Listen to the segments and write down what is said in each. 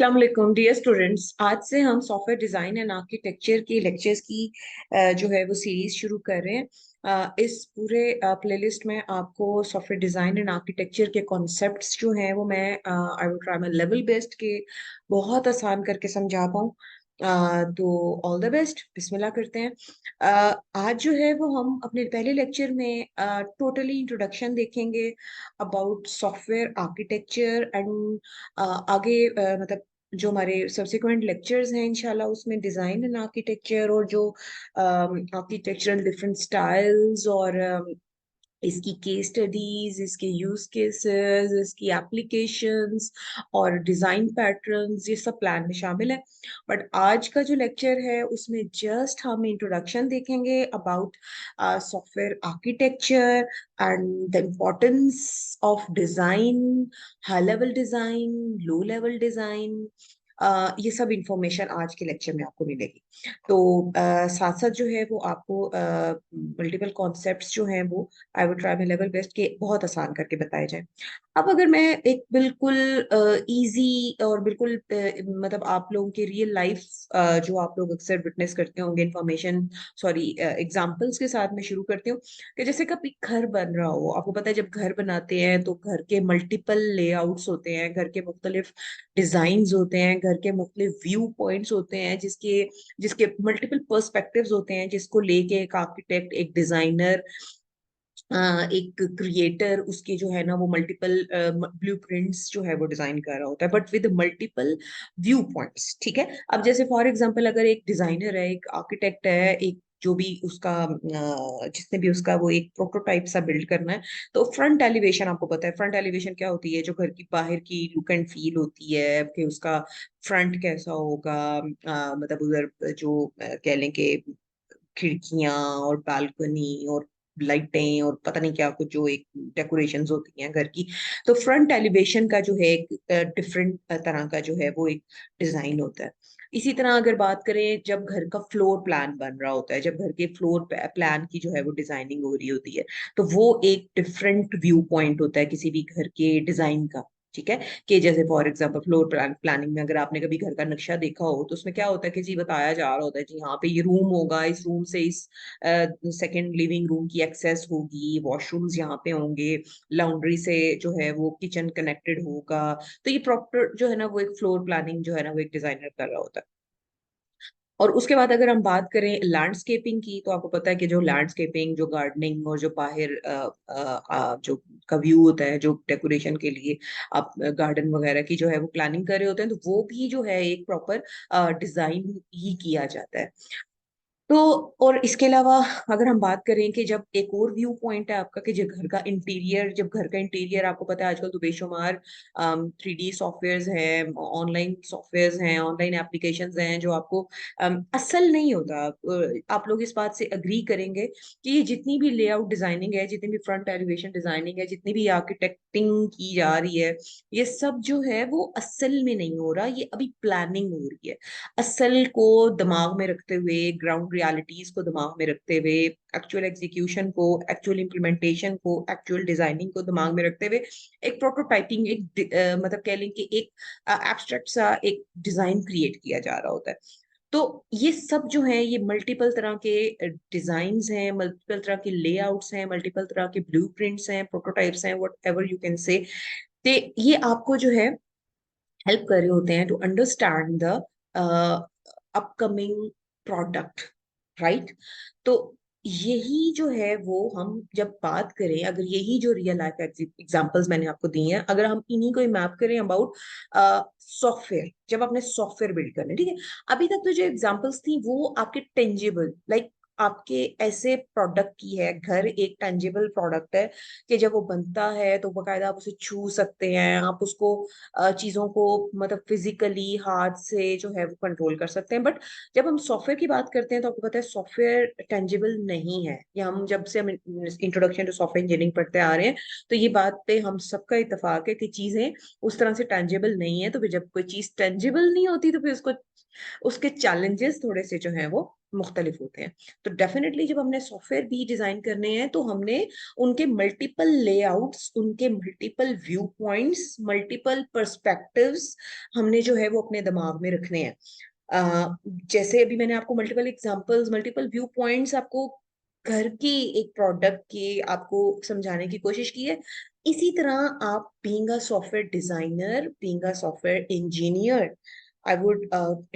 अस्सलाम वालेकुम dear students. आज से हम सॉफ्टवेयर डिजाइन एंड आर्किटेक्चर की लेक्चर्स की जो है वो सीरीज शुरू कर रहे हैं। इस पूरे प्लेलिस्ट में आपको सॉफ्टवेयर डिजाइन एंड आर्किटेक्चर के कॉन्सेप्ट्स जो हैं वो मैं I will try my level best के बहुत आसान करके समझा पाऊँ। तो ऑल द बेस्ट, बिस्मिल्लाह करते हैं। आज जो है वो हम अपने पहले लेक्चर में टोटली इंट्रोडक्शन देखेंगे अबाउट सॉफ्टवेयर आर्किटेक्चर एंड आगे मतलब जो हमारे सब्सिक्वेंट लेक्चर्स हैं इंशाल्लाह उसमें डिजाइन एंड आर्किटेक्चर और जो आर्किटेक्चरल डिफरेंट स्टाइल्स और इसकी केस स्टडीज, इसके यूज केसेस, इसकी एप्लीकेशंस और डिजाइन पैटर्न्स, ये सब प्लान में शामिल है। बट आज का जो लेक्चर है उसमें जस्ट हम इंट्रोडक्शन देखेंगे about software architecture and the importance of design, high level design, low level design. ये सब इंफॉर्मेशन आज के लेक्चर में आपको मिलेगी। तो साथ साथ जो है वो आपको मल्टीपल कॉन्सेप्ट्स जो हैं वो I would try my level best के बहुत आसान करके बताए जाए। अब अगर मैं एक बिल्कुल इजी और बिल्कुल मतलब आप लोगों के रियल लाइफ जो आप लोग अक्सर विटनेस करते होंगे इंफॉर्मेशन सॉरी एग्जांपल्स के साथ मैं शुरू करती हूँ कि जैसे कभी घर बन रहा हो, आपको पता है जब घर बनाते हैं तो घर के मल्टीपल लेआउट्स होते हैं, घर के मुख्तलिफ डिजाइन्स होते हैं, घर के मुख्तलिफ व्यू पॉइंट्स होते हैं, जिसके जिसके मल्टीपल पर्सपेक्टिव्स होते हैं, जिसको लेके एक आर्किटेक्ट, एक डिजाइनर, एक क्रिएटर उसके जो है ना वो मल्टीपल ब्लूप्रिंट्स जो है वो डिजाइन कर रहा होता है, but with multiple view points. ठीक है। अब जैसे फॉर एग्जांपल अगर एक डिजाइनर है, एक आर्किटेक्ट है, एक जो भी उसका जिसने भी उसका वो एक प्रोटोटाइप सा बिल्ड करना है, तो फ्रंट एलिवेशन आपको पता है फ्रंट एलिवेशन क्या होती है, जो घर की बाहर की लुक एंड फील होती है कि उसका फ्रंट कैसा होगा। मतलब उधर जो कह लें कि खिड़कियां और बालकनी और लाइटें और पता नहीं क्या कुछ जो एक डेकोरेशंस होती हैं घर की, तो फ्रंट एलिवेशन का जो है एक डिफरेंट तरह का जो है वो एक डिजाइन होता है। इसी तरह अगर बात करें जब घर का फ्लोर प्लान बन रहा होता है, जब घर के फ्लोर प्लान की जो है वो डिजाइनिंग हो रही होती है, तो वो एक डिफरेंट व्यू पॉइंट होता है किसी भी घर के डिजाइन का। ठीक है। कि जैसे फॉर एग्जांपल फ्लोर प्लानिंग में अगर आपने कभी घर का नक्शा देखा हो तो उसमें क्या होता है कि जी बताया जा रहा होता है जी यहाँ पे ये रूम होगा, इस रूम से इस सेकंड लिविंग रूम की एक्सेस होगी, वॉशरूम्स यहाँ पे होंगे, लॉन्ड्री से जो है वो किचन कनेक्टेड होगा। तो ये प्रॉपर जो है ना वो एक फ्लोर प्लानिंग जो है ना वो एक डिजाइनर कर रहा होता है। और उसके बाद अगर हम बात करें लैंडस्केपिंग की, तो आपको पता है कि जो लैंडस्केपिंग, जो गार्डनिंग और जो बाहर जो का व्यू होता है, जो डेकोरेशन के लिए आप गार्डन वगैरह की जो है वो प्लानिंग कर रहे होते हैं, तो वो भी जो है एक प्रॉपर डिजाइन ही किया जाता है। तो और इसके अलावा अगर हम बात करें कि जब एक और व्यू पॉइंट है आपका कि जब घर का इंटीरियर, जब घर का इंटीरियर आपको पता है आजकल तो बेशुमार 3D सॉफ्टवेयर्स हैं, ऑनलाइन सॉफ्टवेयर्स हैं, ऑनलाइन एप्लीकेशंस हैं जो आपको असल नहीं होता। आप लोग इस बात से अग्री करेंगे कि ये जितनी भी लेआउट डिजाइनिंग है, जितनी भी फ्रंट एलिवेशन डिजाइनिंग है, जितनी भी आर्किटेक्टिंग की जा रही है, ये सब जो है वो असल में नहीं हो रहा, ये अभी प्लानिंग हो रही है। असल को दिमाग में रखते हुए, ग्राउंड रियलिटीज को दिमाग में रखते हुए, एक्चुअल एग्जीक्यूशन को, एक्चुअल इम्प्लीमेंटेशन को, एक्चुअल डिजाइनिंग को दिमाग में रखते हुए एक प्रोटोटाइपिंग, एक मतलब कह लें कि एक एब्स्ट्रैक्ट सा एक डिजाइन क्रिएट किया जा रहा होता है। तो ये सब जो है ये मल्टीपल तरह के डिजाइन्स हैं, मल्टीपल तरह के लेआउट्स हैं, मल्टीपल तरह के ब्लूप्रिंट्स हैं, प्रोटोटाइप्स हैं, व्हाट एवर यू कैन से। ये आपको जो है हेल्प कर रहे होते हैं to understand the upcoming product, right. तो यही जो है वो हम जब बात करें, अगर यही जो रियल लाइफ एग्जांपल्स मैंने आपको दिए हैं, अगर हम इन्हीं को मैप करें अबाउट सॉफ्टवेयर, जब आपने सॉफ्टवेयर बिल्ड करना है, ठीक है। अभी तक तो जो एग्जांपल्स थी वो आपके टेंजिबल, लाइक आपके ऐसे प्रोडक्ट की है, घर एक टेंजिबल प्रोडक्ट है कि जब वो बनता है तो बकायदा आप उसे छू सकते हैं, आप उसको चीजों को मतलब फिजिकली हाथ से जो है वो कंट्रोल कर सकते हैं। बट जब हम सॉफ्टवेयर की बात करते हैं तो आपको पता है सॉफ्टवेयर टेंजिबल नहीं है। ये हम जब से हम इंट्रोडक्शन टू सॉफ्टवेयर इंजीनियरिंग पढ़ते आ रहे हैं, तो ये बात पे हम सबका इत्तेफाक है कि चीजें उस तरह से टेंजिबल नहीं है। तो फिर जब कोई चीज टेंजिबल नहीं होती तो फिर उसको उसके चैलेंजेस थोड़े से जो है वो मुख्तलिफ होते हैं। तो डेफिनेटली जब हमने सॉफ्टवेयर भी डिजाइन करने हैं तो हमने उनके मल्टीपल लेआउट्स, उनके multiple view points, multiple perspectives हमने जो है वो अपने दिमाग में रखने हैं। जैसे अभी मैंने आपको multiple examples, multiple view points आपको घर की एक प्रोडक्ट की आपको समझाने की कोशिश की है, इसी तरह आप being a software designer, being a software engineer, I would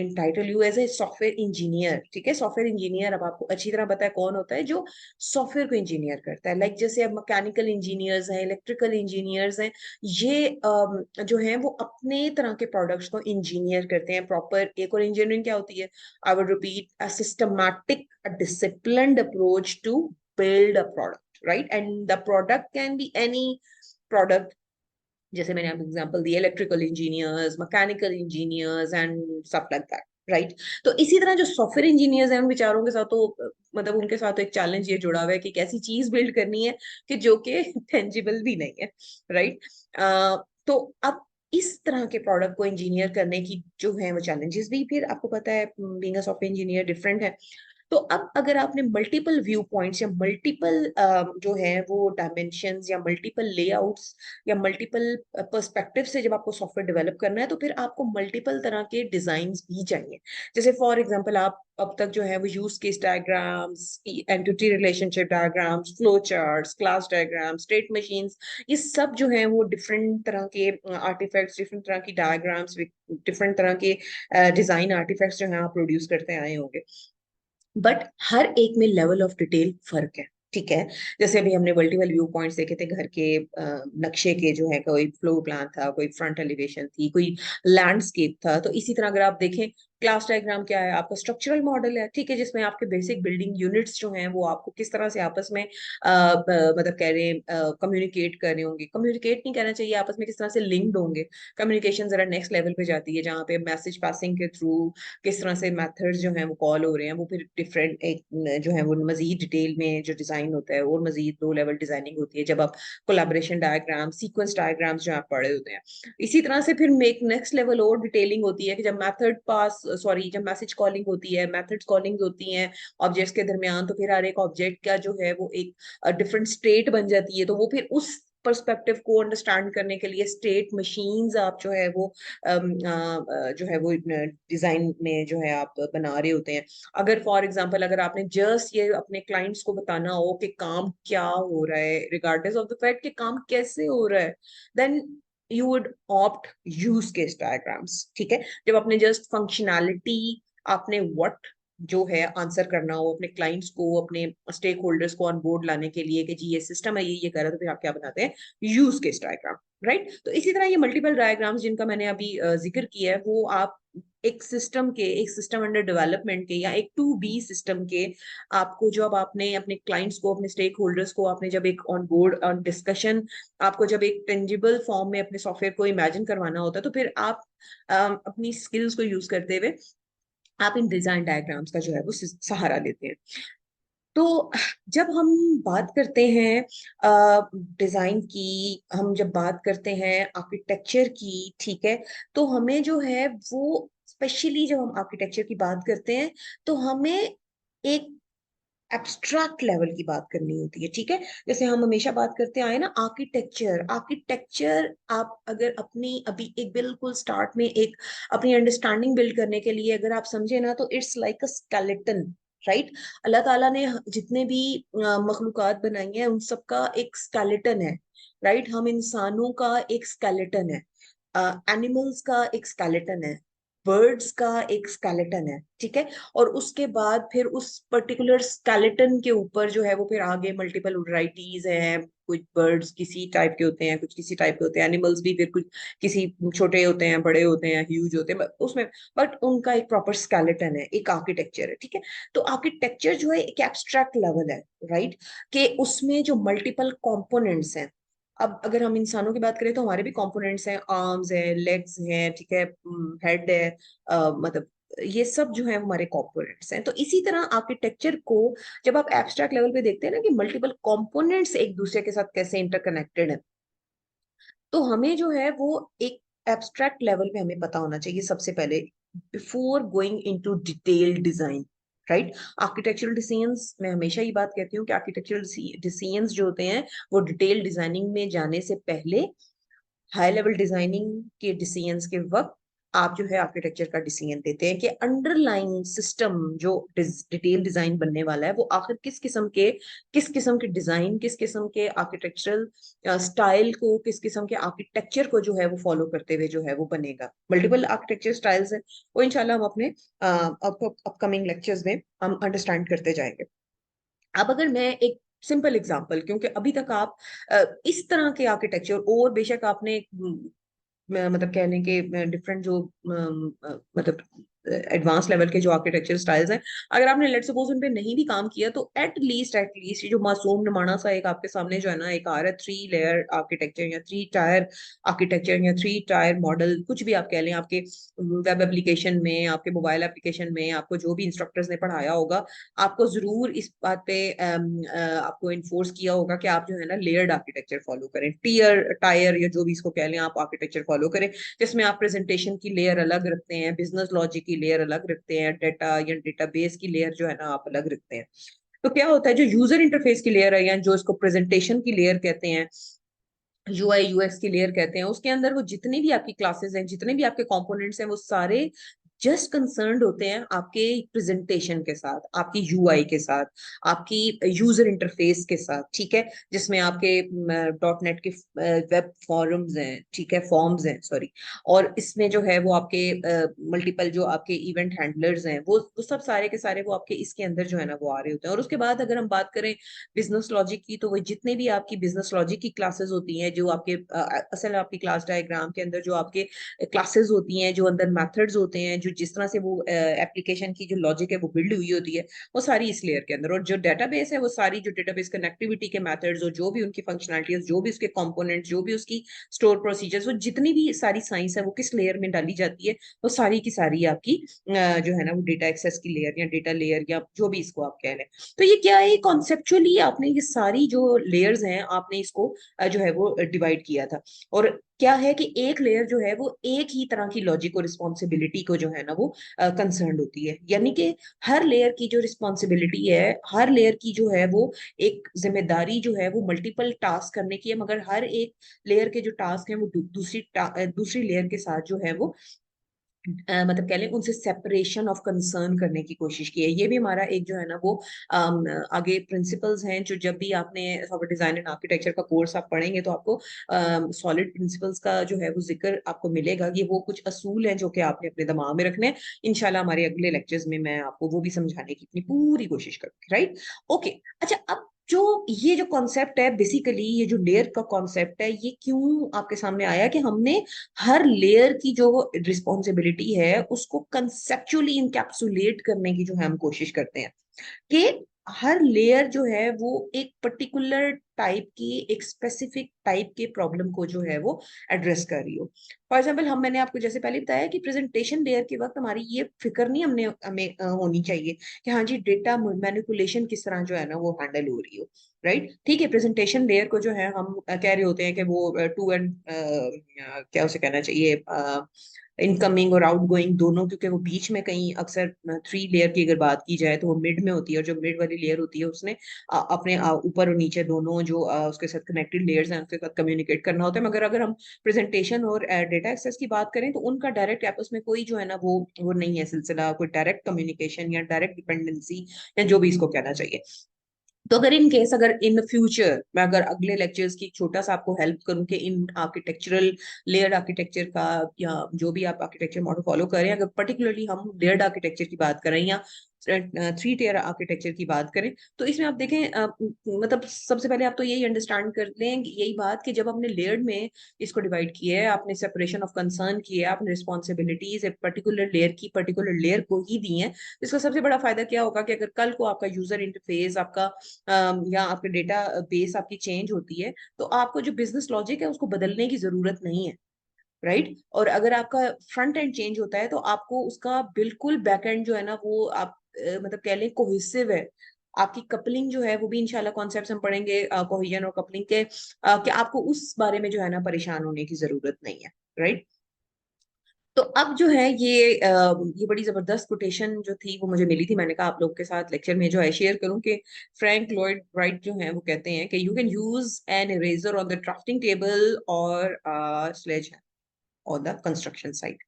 entitle you as a software engineer. ठीक है, सॉफ्टवेयर इंजीनियर अब आपको अच्छी तरह पता है कौन होता है, जो सॉफ्टवेयर को इंजीनियर करता है। लाइक जैसे अब मैकेनिकल इंजीनियर्स हैं, इलेक्ट्रिकल इंजीनियर्स हैं, ये जो है वो अपने तरह के प्रोडक्ट्स को इंजीनियर करते हैं प्रॉपर। एक और इंजीनियरिंग क्या होती है, I would repeat, a systematic, a disciplined approach to build a product, right? And the product can be any product, जैसे मैंने आपको एग्जांपल दिया, electrical engineers, mechanical engineers and सब लाइक दैट, राइट? तो इसी तरह जो सॉफ्टवेयर इंजीनियर्स हैं उन बेचारों के साथ तो मतलब उनके साथ तो एक चैलेंज ये जुड़ा हुआ है कि एक ऐसी चीज बिल्ड करनी है कि जो कि टेंजिबल भी नहीं है, राइट? तो अब इस तरह के प्रोडक्ट को इंजीनियर करने की जो है वो चैलेंजेस भी फिर आपको पता है, being a software engineer different है। तो अब अगर आपने मल्टीपल व्यू पॉइंट्स या मल्टीपल जो है वो डायमेंशंस या मल्टीपल लेआउट्स या मल्टीपल पर्सपेक्टिव से जब आपको सॉफ्टवेयर डेवलप करना है, तो फिर आपको मल्टीपल तरह के डिजाइन्स भी चाहिए। जैसे फॉर एग्जांपल आप अब तक जो है वो use case diagrams, entity relationship diagrams, flow charts, class diagrams, state machines, ये सब जो है वो डिफरेंट तरह के आर्टिफैक्ट्स, डिफरेंट तरह की डायग्राम्स, डिफरेंट तरह के डिजाइन आर्टिफैक्ट्स जो है आप प्रोड्यूस करते आए होंगे। बट हर एक में लेवल ऑफ डिटेल फर्क है, ठीक है? जैसे अभी हमने मल्टीपल व्यू पॉइंट्स देखे थे घर के नक्शे के, जो है कोई फ्लोर प्लान था, कोई फ्रंट एलिवेशन थी, कोई लैंडस्केप था। तो इसी तरह अगर आप देखें, क्लास डायग्राम क्या है, आपका स्ट्रक्चरल मॉडल है, ठीक है, जिसमें आपके बेसिक बिल्डिंग यूनिट्स जो हैं वो आपको किस तरह से आपस में मतलब कह रहे हैं कम्युनिकेट कर रहे होंगे, कम्युनिकेट नहीं कहना चाहिए, आपस में किस तरह से लिंक्ड होंगे। कम्युनिकेशन जरा नेक्स्ट लेवल पे जाती है, जहाँ पे मैसेज पासिंग के थ्रू किस तरह से मेथड्स जो हैं वो कॉल हो रहे हैं, वो फिर डिफरेंट एक जो है वो मजीद डिटेल में जो डिजाइन होता है, और मजीद लो लेवल डिजाइनिंग होती है जब आप कोलैबोरेशन डायग्राम, सीक्वेंस डायग्राम्स जो आप पढ़े होते हैं। इसी तरह से फिर मेक नेक्स्ट लेवल और डिटेलिंग होती है कि जब मेथड पास सॉरी जब मैसेज कॉलिंग होती है, मेथड्स कॉलिंग होती हैं ऑब्जेक्ट्स के दरमियान, तो फिर हर एक ऑब्जेक्ट का जो है वो एक डिफरेंट स्टेट बन जाती है। तो वो फिर उस पर्सपेक्टिव को अंडरस्टैंड करने के लिए स्टेट मशीन्स आप जो है वो जो है वो डिजाइन में जो है आप बना रहे होते हैं। अगर फॉर एग्जांपल अगर आपने जस्ट ये अपने क्लाइंट्स को बताना हो कि काम क्या हो रहा है, रिगार्डलेस ऑफ द फैक्ट कि काम कैसे हो रहा है, then you would opt use case diagrams, ठीक है? जब आपने जस्ट फंक्शनैलिटी, आपने व्हाट जो है आंसर करना हो अपने क्लाइंट्स को, अपने स्टेक होल्डर्स को ऑन बोर्ड लाने के लिए कि जी ये सिस्टम है, ये कर रहा है, तो फिर आप क्या बनाते हैं, यूज केस डायग्राम, राइट? तो इसी तरह ये मल्टीपल डायग्राम्स जिनका मैंने अभी जिक्र किया है, वो आप एक सिस्टम के, एक सिस्टम अंडर डेवलपमेंट के, या एक टू बी सिस्टम के, आपको जब आपने अपने क्लाइंट्स को, अपने स्टेक होल्डर्स को आपने जब एक ऑन बोर्ड ऑन डिस्कशन, आपको जब एक टेंजिबल फॉर्म में अपने सॉफ्टवेयर को इमेजिन करवाना होता है, तो फिर आप अपनी स्किल्स को यूज करते हुए आप इन डिजाइन डायग्राम्स का जो है वो सहारा लेते हैं। तो जब हम बात करते हैं डिजाइन की, हम जब बात करते हैं आर्किटेक्चर की, ठीक है, तो हमें जो है वो स्पेशली जब हम आर्किटेक्चर की बात करते हैं, तो हमें एक एब्स्ट्रैक्ट लेवल की बात करनी होती है, ठीक है? जैसे हम हमेशा बात करते आए ना, आर्किटेक्चर, आर्किटेक्चर आप अगर अपनी अभी एक बिल्कुल स्टार्ट में एक अपनी अंडरस्टैंडिंग बिल्ड करने के लिए अगर आप समझे ना, तो it's like a skeleton, right? Allah Ta'ala ने जितने भी मखलूकात बनाई हैं उन सबका एक स्केलेटन है, राइट? हम इंसानों का एक स्केलेटन है, एनिमल्स का एक स्केलेटन है, बर्ड्स का एक स्केलेटन है, ठीक है? और उसके बाद फिर उस पर्टिकुलर स्केलेटन के ऊपर जो है वो फिर आगे मल्टीपल वैरायटीज हैं, कुछ बर्ड्स किसी टाइप के होते हैं, कुछ किसी टाइप के होते हैं, एनिमल्स भी फिर कुछ किसी छोटे होते हैं, बड़े होते हैं, ह्यूज होते हैं, उसमें बट उनका एक प्रॉपर स्केलेटन है, एक आर्किटेक्चर है, ठीक है? तो आर्किटेक्चर जो है एक एब्स्ट्रैक्ट लेवल है, राइट? कि उसमें जो मल्टीपल कंपोनेंट्स हैं, अब अगर हम इंसानों की बात करें तो हमारे भी कंपोनेंट्स हैं, आर्म्स हैं, लेग्स हैं, ठीक है, हेड है, मतलब ये सब जो है हमारे कंपोनेंट्स हैं। तो इसी तरह आर्किटेक्चर को जब आप एब्स्ट्रैक्ट लेवल पे देखते हैं ना कि मल्टीपल कंपोनेंट्स एक दूसरे के साथ कैसे इंटरकनेक्टेड है, तो हमें जो है वो एक एब्स्ट्रैक्ट लेवल पे हमें पता होना चाहिए सबसे पहले, before going into detailed design, right. Architectural decisions, मैं हमेशा ये बात कहती हूँ कि आर्किटेक्चरल डिसीजंस जो होते हैं वो डिटेल डिजाइनिंग में जाने से पहले, हाई लेवल डिजाइनिंग के डिसीजंस के वक्त आप जो है आर्किटेक्चर का डिसीजन देते हैं कि अंडरलाइंग सिस्टम जो डिटेल डिजाइन बनने वाला है वो आखिर किस किस्म के डिजाइन, किस किस्म के आर्किटेक्चरल स्टाइल को, किस किस्म के आर्किटेक्चर को जो है वो फॉलो करते हुए जो है वो बनेगा। मल्टीपल आर्किटेक्चर स्टाइल्स हैं, वो इंशाल्लाह हम अपने अपकमिंग लेक्चर्स में हम अंडरस्टैंड करते जाएंगे। अब अगर मैं एक सिंपल एग्जांपल, क्योंकि अभी तक आप इस तरह के आर्किटेक्चर, और बेशक आपने मतलब कह लें कि डिफरेंट जो मतलब एडवांस लेवल के जो आर्किटेक्चर स्टाइल्स हैं, अगर आपने लेट सपोज उन पे नहीं भी काम किया तो एटलीस्ट ये जो मासूम नमाना सा एक आपके सामने जो है ना एक आ रहा है 3 लेयर आर्किटेक्चर या 3 टायर आर्किटेक्चर या 3 टायर मॉडल, कुछ भी आप कह लें, आपके वेब एप्लीकेशन में, आपके मोबाइल एप्लीकेशन में, आपको जो भी इंस्ट्रक्टर्स ने पढ़ाया होगा, आपको जरूर इस बात पे आपको इन्फोर्स किया होगा कि आप जो है ना लेयर्ड आर्किटेक्चर फॉलो करें, टीयर टायर या जो भी इसको कह लें आप आर्किटेक्चर फॉलो करें, जिसमें आप प्रेजेंटेशन की लेयर अलग रखते हैं, बिजनेस लॉजिक की लेयर अलग रखते हैं, डेटा या डेटाबेस की लेयर जो है ना आप अलग रखते हैं। तो क्या होता है, जो यूजर इंटरफेस की लेयर है या जो इसको प्रेजेंटेशन की लेयर कहते हैं, यूआई यूएक्स की लेयर कहते हैं, उसके अंदर वो जितने भी आपकी क्लासेस हैं, जितने भी आपके कंपोनेंट्स हैं, वो सारे जस्ट कंसर्न्ड होते हैं आपके प्रेजेंटेशन के साथ, आपकी यूआई के साथ, आपकी यूजर इंटरफेस के साथ, ठीक है, जिसमें आपके डॉट नेट के वेब फॉर्म्स हैं, ठीक है, फॉर्म्स हैं, सॉरी, और इसमें जो है वो आपके मल्टीपल जो आपके इवेंट हैंडलर्स हैं, वो सब सारे के सारे वो आपके इसके अंदर जो है ना वो आ रहे होते हैं। और उसके बाद अगर हम बात करें बिजनेस लॉजिक की, तो वो जितने भी आपकी बिजनेस लॉजिक की क्लासेस होती हैं, जो आपके असल आपकी क्लास डायग्राम के अंदर जो आपके क्लासेस होती हैं, जो अंदर मेथड्स होते हैं, जो जिस तरह से वो एप्लीकेशन की जो लॉजिक है वो बिल्ड हुई होती है, वो सारी इस लेयर के अंदर। और जो डेटाबेस है वो सारी जो डेटाबेस कनेक्टिविटी के मेथड्स और जो भी उनकी फंक्शनलिटीज, जो भी उसके कंपोनेंट्स, जो भी उसकी स्टोर प्रोसीजर्स, वो जितनी भी सारी साइंस है वो किस लेयर में डाली जाती है, वो सारी की सारी आपकी जो है ना वो डेटा एक्सेस की लेयर या डेटा लेयर या जो भी इसको आप कह लें। तो ये क्या है, कॉन्सेप्चुअली आपने ये सारी जो लेयर्स हैं आपने इसको जो है वो डिवाइड किया था। और क्या है कि एक लेयर जो है वो एक ही तरह की लॉजिक और रिस्पॉन्सिबिलिटी को जो है ना वो कंसर्न होती है, यानी कि हर लेयर की जो रिस्पॉन्सिबिलिटी है, हर लेयर की जो है वो एक जिम्मेदारी जो है वो मल्टीपल टास्क करने की है, मगर हर एक लेयर के जो टास्क हैं वो दूसरी लेयर के साथ जो है वो मतलब कह लें उनसे सेपरेशन ऑफ कंसर्न करने की कोशिश की है। ये भी हमारा एक जो है ना वो आगे प्रिंसिपल्स हैं, जो जब भी आपने सॉफ्टवेयर डिजाइन एंड आर्किटेक्चर का कोर्स आप पढ़ेंगे तो आपको सॉलिड प्रिंसिपल्स का जो है वो जिक्र आपको मिलेगा। ये वो कुछ असूल हैं जो कि आपने अपने दिमाग में रखने हैं। इंशाल्लाह हमारे अगले लेक्चर्स में मैं आपको वो भी समझाने की अपनी पूरी कोशिश करूंगी, राइट। ओके, अच्छा, अब जो ये जो कॉन्सेप्ट है, बेसिकली ये जो लेयर का कॉन्सेप्ट है, ये क्यों आपके सामने आया कि हमने हर लेयर की जो रिस्पॉन्सिबिलिटी है उसको कंसेप्चुअली इंकैप्सुलेट करने की जो है हम कोशिश करते हैं कि हर लेयर जो है वो एक पर्टिकुलर टाइप की, एक स्पेसिफिक टाइप के प्रॉब्लम को जो है वो एड्रेस कर रही हो। फॉर एग्जाम्पल, मैंने आपको जैसे पहले बताया कि प्रेजेंटेशन लेयर के वक्त हमारी ये फिक्र नहीं हमें होनी चाहिए कि हाँ जी डेटा मैनिपुलेशन किस तरह जो है ना वो हैंडल हो रही हो, राइट। ठीक है, प्रेजेंटेशन लेयर को जो है हम कह रहे होते हैं कि वो टू एंड क्या उसे कहना चाहिए, इनकमिंग और आउटगोइंग दोनों, क्योंकि वो बीच में कहीं अक्सर 3 लेयर की अगर बात की जाए तो वो मिड में होती है, और जो मिड वाली लेयर होती है उसने अपने ऊपर और नीचे दोनों जो उसके साथ कनेक्टेड लेयर्स हैं उसके साथ कम्युनिकेट करना होता है। मगर अगर हम प्रेजेंटेशन और डेटा एक्सेस की बात करें तो उनका डायरेक्ट आपस में कोई जो है ना वो नहीं है सिलसिला, कोई डायरेक्ट कम्युनिकेशन या डायरेक्ट डिपेंडेंसी या जो भी इसको कहना चाहिए। तो अगर इन केस, अगर इन फ्यूचर मैं अगर अगले लेक्चर्स की छोटा सा आपको हेल्प करूं कि इन आर्किटेक्चरल लेयर्ड आर्किटेक्चर का या जो भी आप आर्किटेक्चर मॉडल फॉलो करें, अगर पर्टिकुलरली हम लेयर्ड आर्किटेक्चर की बात करें या 3 टायर आर्किटेक्चर की बात करें, तो इसमें आप देखें मतलब सबसे पहले आप तो यही अंडरस्टैंड कर लें यही बात कि जब हमने लेयर्ड में इसको डिवाइड किया है, आपने सेपरेशन ऑफ कंसर्न किया है, आपने रिस्पॉन्सिबिलिटीज एक पर्टिकुलर लेयर की पर्टिकुलर लेयर को ही दी है, तो इसका सबसे बड़ा फायदा क्या होगा कि अगर कल को आपका यूजर इंटरफेस आपका या आपके डेटा बेस आपकी चेंज होती है, तो आपको जो बिजनेस लॉजिक है उसको बदलने की जरूरत नहीं है, राइट। और अगर आपका फ्रंट एंड चेंज होता है तो आपको उसका बिल्कुल बैक एंड जो है ना वो आप मतलब कह लें कोहेसिव है। आपकी कपलिंग जो है वो भी इंशाल्लाह कॉन्सेप्ट्स हम पढ़ेंगे कोहेजन और कपलिंग के, कि आपको उस बारे में जो है ना परेशान होने की जरूरत नहीं है, राइट। तो अब जो है ये बड़ी जबरदस्त कोटेशन जो थी वो मुझे मिली थी, मैंने कहा आप लोग के साथ लेक्चर में जो है शेयर करूं कि फ्रैंक लॉयड राइट जो है वो कहते हैं कि you can use an eraser on the drafting table और sledge on the construction site.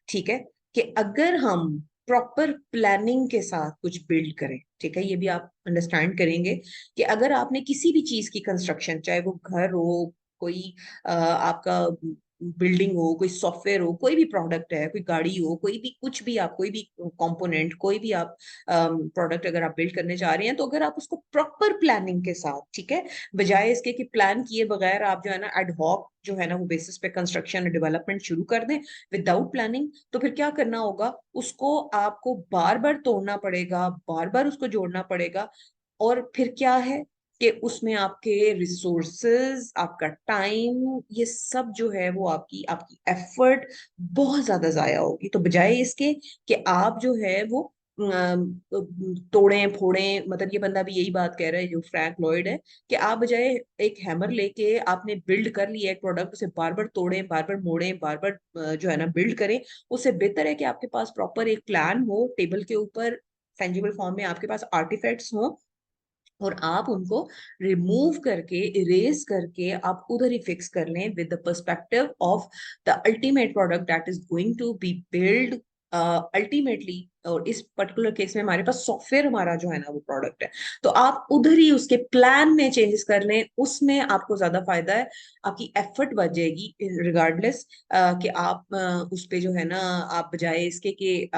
ठीक है, कि अगर हम प्रॉपर प्लानिंग के साथ कुछ बिल्ड करें, ठीक है, ये भी आप अंडरस्टैंड करेंगे कि अगर आपने किसी भी चीज की कंस्ट्रक्शन, चाहे वो घर हो, कोई आपका बिल्डिंग हो, कोई सॉफ्टवेयर हो, कोई भी प्रोडक्ट है, कोई गाड़ी हो, कोई भी कुछ भी, आप कोई भी कंपोनेंट, कोई भी आप प्रोडक्ट अगर आप बिल्ड करने जा रहे हैं, तो अगर आप उसको प्रॉपर प्लानिंग के साथ, ठीक है, बजाय इसके कि प्लान किए बगैर आप जो है ना एड हॉक जो है ना वो बेसिस पे कंस्ट्रक्शन डेवलपमेंट शुरू कर दें विदाउट प्लानिंग, तो फिर क्या करना होगा, उसको आपको बार बार तोड़ना पड़ेगा, बार बार उसको जोड़ना पड़ेगा, और फिर क्या है कि उसमें आपके रिसोर्सेज, आपका टाइम, ये सब जो है वो आपकी आपकी एफर्ट बहुत ज्यादा जाया होगी। तो बजाय इसके कि आप जो है वो तोड़ें फोड़ें, मतलब ये बंदा भी यही बात कह रहा है जो फ्रैंक लॉयड है, कि आप बजाय एक हैमर लेके आपने बिल्ड कर लिया एक प्रोडक्ट, उसे बार बार तोड़ें, बार बार मोड़ें, बार बार जो है ना बिल्ड करें, उससे बेहतर है कि आपके पास प्रॉपर एक प्लान हो टेबल के ऊपर, टेंजिबल फॉर्म में आपके पास आर्टिफैक्ट्स हो, और आप उनको रिमूव करके, इरेज करके आप उधर ही फिक्स कर लें with the perspective of the ultimate product that is going to be build ultimately. और इस पर्टिकुलर केस में हमारे पास सॉफ्टवेयर हमारा जो है ना वो प्रोडक्ट है, तो आप उधर ही उसके प्लान में चेंजेस कर लें, उसमें आपको ज्यादा फायदा है, आपकी एफर्ट बच जाएगी रिगार्डलेस कि आप उस पे जो है ना, आप बजाय इसके कि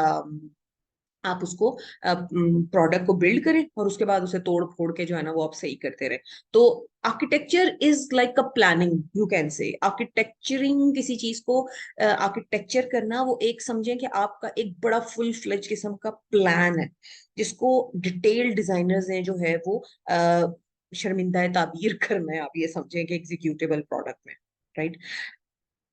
आप उसको प्रोडक्ट को बिल्ड करें और उसके बाद उसे तोड़ फोड़ के जो है ना वो आप सही करते रहे। तो architecture is like a planning, you can से आर्किटेक्चरिंग, किसी चीज को आर्किटेक्चर करना, वो एक समझें कि आपका एक बड़ा फुल फ्लेज किस्म का प्लान है, जिसको डिटेल डिजाइनर्स ने जो है वो शर्मिंदा ताबीर करना है, आप ये समझें कि एग्जीक्यूटेबल प्रोडक्ट में, राइट।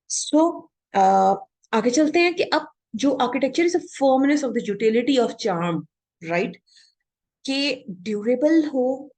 सो आगे चलते हैं कि अब जो architecture is a firmness of the utility of charm, right, कि ड्यूरेबल हो,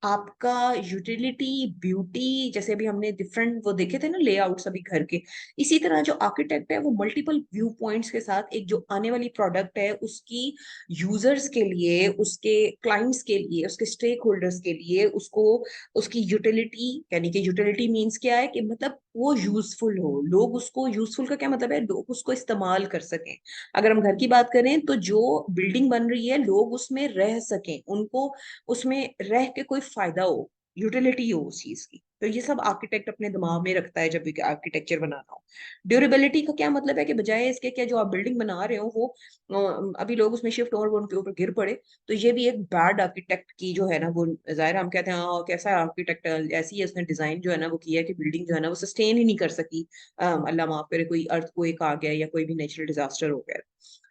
आपका यूटिलिटी, ब्यूटी, जैसे अभी हमने डिफरेंट वो देखे थे ना लेआउट्स अभी घर के, इसी तरह जो आर्किटेक्ट है वो मल्टीपल व्यू पॉइंट्स के साथ एक जो आने वाली प्रोडक्ट है उसकी यूजर्स के लिए, उसके क्लाइंट्स के लिए, उसके स्टेक होल्डर्स के लिए, उसको उसकी यूटिलिटी, यानी कि यूटिलिटी मीन्स क्या है कि मतलब वो यूजफुल हो, लोग उसको, यूजफुल का क्या मतलब है, लोग उसको इस्तेमाल कर सकें। अगर हम घर की बात करें तो जो बिल्डिंग बन रही है लोग उसमें रह सकें, उनको उसमें रह के कोई फायदा हो, यूटिलिटी हो उस चीज की, तो ये सब आर्किटेक्ट अपने दिमाग में रखता है जब भी आर्किटेक्चर बनाना हो। ड्यूरेबिलिटी का क्या मतलब है कि बजाय इसके क्या जो आप बिल्डिंग बना रहे हो वो अभी लोग उसमें शिफ्ट और वो उनके ऊपर गिर पड़े, तो ये भी एक बैड आर्किटेक्ट की जो है ना वो जाहिर है, हम कहते हैं हाँ कैसा आर्किटेक्ट, ऐसी है उसने डिजाइन जो है ना वो किया है कि बिल्डिंग जो है ना वो सस्टेन ही नहीं कर सकी, अल्लाह माफ करे कोई अर्थक्वेक आ गया या कोई भी नेचुरल डिजास्टर हो गया,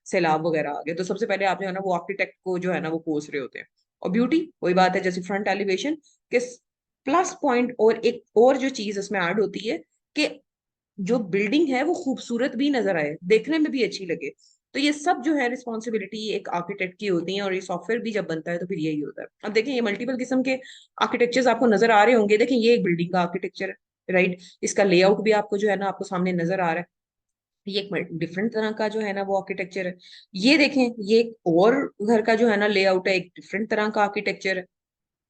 सैलाब वगैरह आ गए, तो सबसे पहले आप जो है ना वो आर्किटेक्ट को जो है ना वो कोस रहे होते हैं। और ब्यूटी वही बात है, जैसे फ्रंट एलिवेशन के प्लस पॉइंट, और एक और जो चीज इसमें ऐड होती है कि जो बिल्डिंग है वो खूबसूरत भी नजर आए, देखने में भी अच्छी लगे, तो ये सब जो है रिस्पॉन्सिबिलिटी एक आर्किटेक्ट की होती है, और ये सॉफ्टवेयर भी जब बनता है तो फिर यही होता है। अब देखें ये मल्टीपल किस्म के आर्किटेक्चर्स आपको नजर आ रहे होंगे, देखें ये एक बिल्डिंग का आर्किटेक्चर है, राइट, इसका लेआउट भी आपको जो है ना आपको सामने नजर आ रहा है, ये एक डिफरेंट तरह का जो है ना वो आर्किटेक्चर है। ये देखें ये एक और घर का जो है ना लेआउट है, एक डिफरेंट तरह का आर्किटेक्चर है।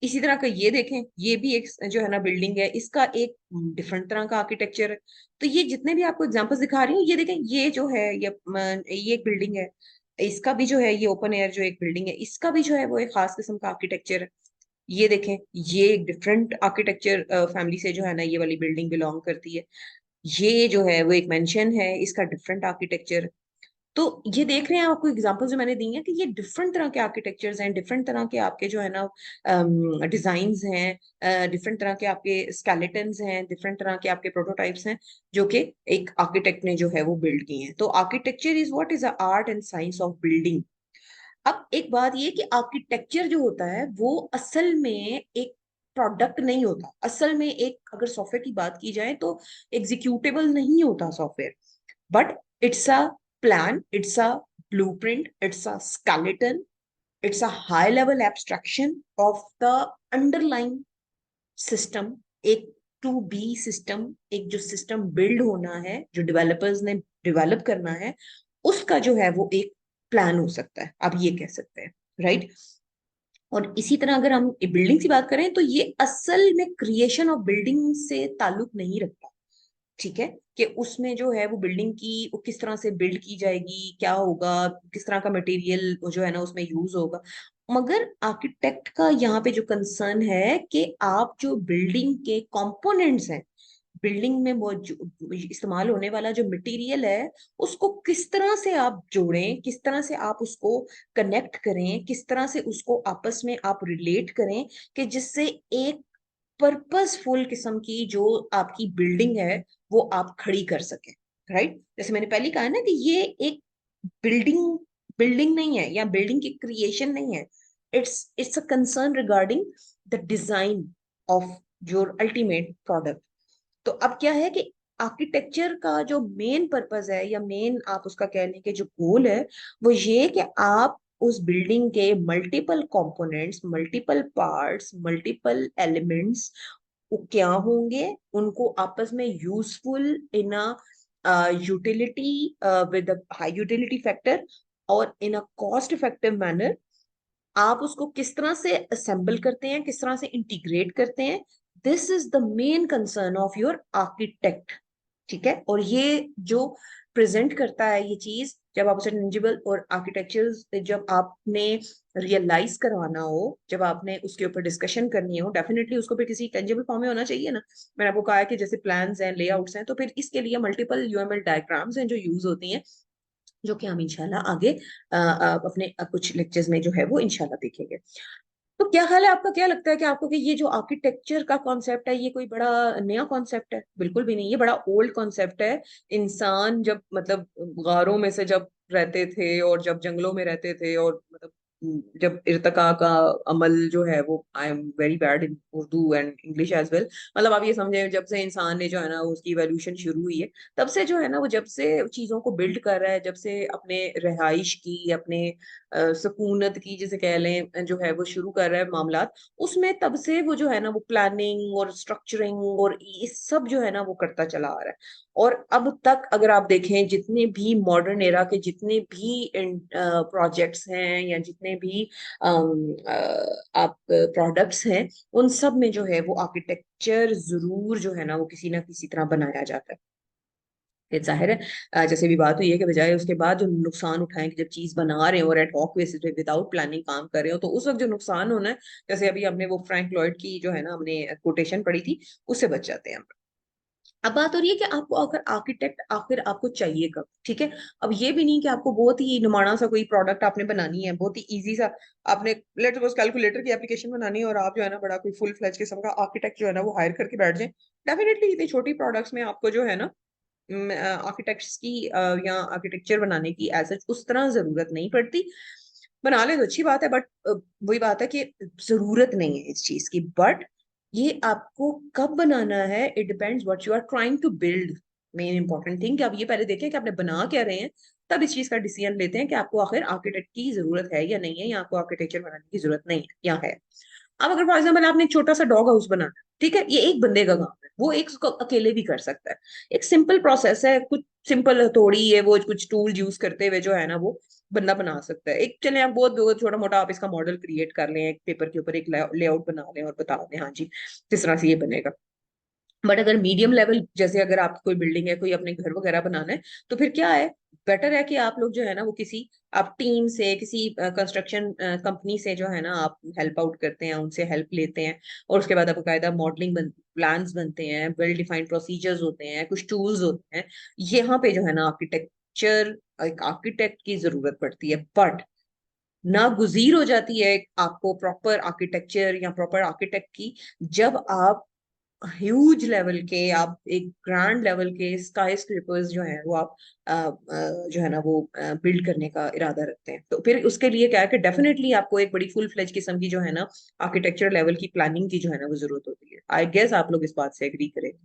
इसी तरह का ये देखें, ये भी एक जो है ना बिल्डिंग है, इसका एक डिफरेंट तरह का आर्किटेक्चर है। तो ये जितने भी आपको एग्जांपल्स दिखा रही हूँ, ये देखें ये जो है ये एक बिल्डिंग है, इसका भी जो है ये ओपन एयर जो एक बिल्डिंग है, इसका भी जो है वो एक खास किस्म का आर्किटेक्चर है। ये देखें ये एक डिफरेंट आर्किटेक्चर फैमिली से जो है ना ये वाली बिल्डिंग बिलोंग करती है। ये जो है वो एक मेंशन है, इसका डिफरेंट आर्किटेक्चर। तो ये देख रहे हैं आपको एग्जांपल्स जो मैंने दी हैं कि ये डिफरेंट तरह के आर्किटेक्चर्स हैं, डिफरेंट तरह के आपके जो है ना डिजाइन्स हैं, डिफरेंट तरह के आपके स्केलेटन्स हैं, डिफरेंट तरह के आपके प्रोटोटाइप्स हैं, जो कि एक आर्किटेक्ट ने जो है वो बिल्ड किए हैं। तो architecture is what is art and science of building. अब एक बात ये कि आर्किटेक्चर जो होता है वो असल में एक प्रोडक्ट नहीं होता, असल में एक, अगर सॉफ्टवेयर की बात की जाए तो एग्जीक्यूटेबल नहीं होता software, but it's a plan, it's a blueprint, it's a skeleton, it's a high level abstraction of the underlying system, एक टू बी सिस्टम, एक जो सिस्टम बिल्ड होना है जो डेवलपर्स ने डेवलप करना है, उसका जो है वो एक प्लान हो सकता है, आप ये कह सकते हैं, राइट। और इसी तरह अगर हम बिल्डिंग की बात करें तो ये असल में क्रिएशन ऑफ बिल्डिंग से ताल्लुक नहीं रखता, ठीक है, कि उसमें जो है वो बिल्डिंग की वो किस तरह से बिल्ड की जाएगी, क्या होगा, किस तरह का मटेरियल जो है ना उसमें यूज होगा। मगर आर्किटेक्ट का यहाँ पे जो कंसर्न है कि आप जो बिल्डिंग के कंपोनेंट्स हैं, बिल्डिंग में वो इस्तेमाल होने वाला जो मटेरियल है, उसको किस तरह से आप जोड़ें, किस तरह से आप उसको कनेक्ट करें, किस तरह से उसको आपस में आप रिलेट करें, कि जिससे एक पर्पसफुल किस्म की जो आपकी बिल्डिंग है वो आप खड़ी कर सकें, राइट। जैसे मैंने पहले कहा ना कि ये एक बिल्डिंग बिल्डिंग नहीं है या बिल्डिंग की क्रिएशन नहीं है, it's a concern regarding the design of your ultimate product. तो अब क्या है कि आर्किटेक्चर का जो मेन पर्पस है या मेन आप उसका कह लें कि जो गोल है, वो ये कि आप उस बिल्डिंग के multiple components, multiple parts, multiple elements वो क्या होंगे, उनको आपस में useful in a utility, with high utility factor और इन अ कॉस्ट इफेक्टिव मैनर, आप उसको किस तरह से असेंबल करते हैं, किस तरह से इंटीग्रेट करते हैं। This is the main concern of your architect, ठीक है। और ये जो प्रेजेंट करता है ये चीज, जब आप उसे टेंजिबल और आर्किटेक्चर जब आपने रियलाइज करवाना हो, जब आपने उसके ऊपर डिस्कशन करनी हो, डेफिनेटली उसको फिर किसी टेंजिबल फॉर्म में होना चाहिए ना। मैंने आपको कहा है कि जैसे प्लान्स हैं, लेआउट्स हैं, तो फिर इसके लिए मल्टीपल यूएमएल डायग्राम्स हैं जो यूज होती हैं, जो कि हम इंशाल्लाह आगे अपने कुछ लेक्चर्स में जो है वो इंशाल्लाह देखेंगे। तो क्या ख्याल है आपका, क्या लगता है कि आपको कि ये जो आर्किटेक्चर का कॉन्सेप्ट है ये कोई बड़ा नया कॉन्सेप्ट है? बिल्कुल भी नहीं, ये बड़ा ओल्ड कॉन्सेप्ट है। इंसान जब मतलब गारों में से जब रहते थे और जब जंगलों में रहते थे और मतलब जब इर्तका का अमल जो है वो, I am very bad in Urdu and English as well, मतलब आप ये समझे जब से इंसान ने जो है ना उसकी इवोल्यूशन शुरू हुई है, तब से जो है ना वो जब से चीजों को बिल्ड कर रहा है, जब से अपने रहाइश की, अपने सुकूनत की जिसे कह लें जो है वो शुरू कर रहा है मामलात, उसमें तब से वो जो है ना वो प्लानिंग और स्ट्रक्चरिंग और ये सब जो है ना वो करता चला आ रहा है। और अब तक अगर आप देखें जितने भी मॉडर्न एरा के जितने भी प्रोजेक्ट्स हैं या जितने भी आप प्रोडक्ट्स हैं, उन सब में जो है वो आर्किटेक्चर जरूर जो है ना वो किसी ना किसी तरह बनाया जाता है। ये जाहिर है जैसे भी बात हुई है कि बजाय उसके बाद जो नुकसान उठाएं कि जब चीज बना रहे हो और एट हॉक बेसिस पे विदाउट प्लानिंग काम कर रहे हो, तो उस वक्त जो नुकसान होना है, जैसे अभी हमने वो फ्रैंक लॉयड की जो है ना हमने कोटेशन पढ़ी थी, उससे बच जाते हैं हम। अब बात हो रही है कि आपको अगर आर्किटेक्ट आखिर आपको चाहिए कब, ठीक है। अब ये भी नहीं कि आपको बहुत ही नुमाना सा कोई प्रोडक्ट आपने बनानी है, बहुत ही इजी सा आपने लेट्स सपोज कैलकुलेटर की एप्लीकेशन बनानी है, और आप जो है ना बड़ा कोई फुल फ्लेज किस्म का आर्किटेक्ट जो है ना वो हायर करके बैठ जाए। डेफिनेटली इतनी छोटी प्रोडक्ट्स में आपको जो है ना आर्किटेक्ट्स की या आर्किटेक्चर बनाने की एज सच उस तरह जरूरत नहीं पड़ती। बना ले तो अच्छी बात है, बट वही बात है कि जरूरत नहीं है इस चीज की। बट ये आपको कब बनाना है, it depends what you are trying to build. Main important thing कि आप ये पहले देखें कि आपने बना क्या रहे हैं, तब इस चीज का डिसीजन लेते हैं कि आपको आखिर आर्किटेक्ट की जरूरत है या नहीं है, या आपको आर्किटेक्चर बनाने की जरूरत नहीं है या है। अब अगर फॉर एग्जाम्पल आपने एक छोटा सा डॉग हाउस बनाना है, ठीक है, ये एक बंदे का काम है, वो एक उसको अकेले भी कर सकता है। एक सिंपल प्रोसेस है, कुछ सिंपल हथौड़ी है, वो कुछ टूल यूज करते हुए जो है ना वो बंदा बना सकता है। एक चले आप बहुत बहुत छोटा मोटा आप इसका मॉडल क्रिएट कर लें, एक पेपर के ऊपर एक लेआउट बना लें और बता दें हाँ जी किस तरह से ये बनेगा। बट अगर मीडियम लेवल, जैसे अगर आपकी कोई बिल्डिंग है, कोई अपने घर वगैरह बनाना है, तो फिर क्या है, बेटर है कि आप लोग जो है ना वो किसी आप टीम से, किसी कंस्ट्रक्शन कंपनी से जो है ना आप हेल्प आउट करते हैं, उनसे हेल्प लेते हैं। और उसके बाद आपको कायदा मॉडलिंग प्लान्स बनते हैं, वेल डिफाइंड प्रोसीजर्स होते हैं, कुछ टूल्स होते हैं। यहाँ पे जो है ना आर्किटेक्चर, एक आर्किटेक्ट की जरूरत पड़ती है। बट नागुजीर हो जाती है आपको प्रॉपर आर्किटेक्चर या प्रॉपर आर्किटेक्ट की, जब आप ह्यूज लेवल के, आप एक ग्रैंड लेवल के स्काई स्क्रेपर्स जो है वो आप जो है ना वो बिल्ड करने का इरादा रखते हैं। तो फिर उसके लिए क्या है कि डेफिनेटली आपको एक बड़ी फुल फ्लेज किस्म की जो है ना आर्किटेक्चर लेवल की प्लानिंग की जो है ना वो जरूरत होती है। आई गेस आप लोग इस बात से एग्री करेंगे।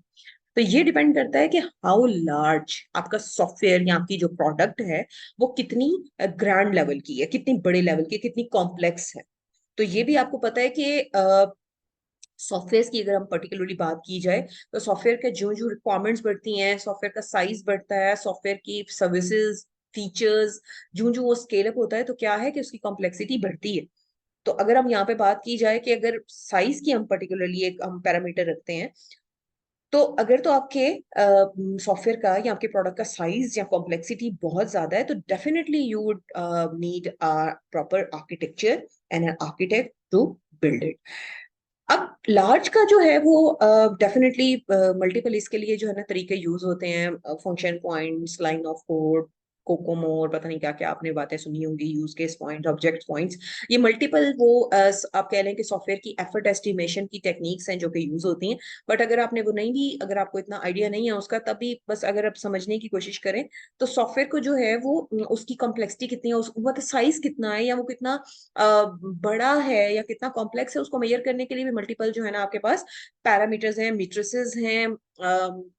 तो ये डिपेंड करता है कि हाउ लार्ज आपका सॉफ्टवेयर या आपकी जो प्रोडक्ट है वो कितनी ग्रैंड लेवल की है, कितनी बड़े लेवल की, कितनी कॉम्प्लेक्स है। तो ये भी आपको पता है कि सॉफ्टवेयर की अगर हम पर्टिकुलरली बात की जाए, तो सॉफ्टवेयर के जो जो रिक्वायरमेंट्स बढ़ती हैं, सॉफ्टवेयर का साइज बढ़ता है, सॉफ्टवेयर की सर्विसेज, फीचर्स, जो जो वो स्केल अप होता है, तो क्या है कि उसकी कॉम्प्लेक्सिटी बढ़ती है। तो अगर हम यहाँ पे बात की जाए कि अगर साइज की हम पर्टिकुलरली एक हम पैरामीटर रखते हैं, तो अगर तो आपके सॉफ्टवेयर का या आपके प्रोडक्ट का साइज या कॉम्प्लेक्सिटी बहुत ज्यादा है, तो definitely you would need a proper architecture and an architect to build it. अब लार्ज का जो है वो डेफिनेटली मल्टीपल इसके लिए जो है ना तरीके यूज होते हैं, function points, line of code, Kokomo और पता नहीं क्या क्या आपने बातें सुनी होंगी, use case point, object points, ये मल्टीपल वो आप कह लें कि सॉफ्टवेयर की एफर्ट एस्टिमेशन की टेक्निक्स हैं जो कि यूज होती हैं। बट अगर आपने वो नहीं भी, अगर आपको इतना आइडिया नहीं है उसका, तब भी बस अगर आप समझने की कोशिश करें, तो सॉफ्टवेयर को जो है वो उसकी कॉम्प्लेक्सिटी कितनी है, वो साइज कितना है, या वो कितना बड़ा है या कितना कॉम्प्लेक्स है, उसको मेजर करने के लिए भी मल्टीपल जो है ना आपके पास पैरामीटर्स हैं, मेट्रिसेस हैं,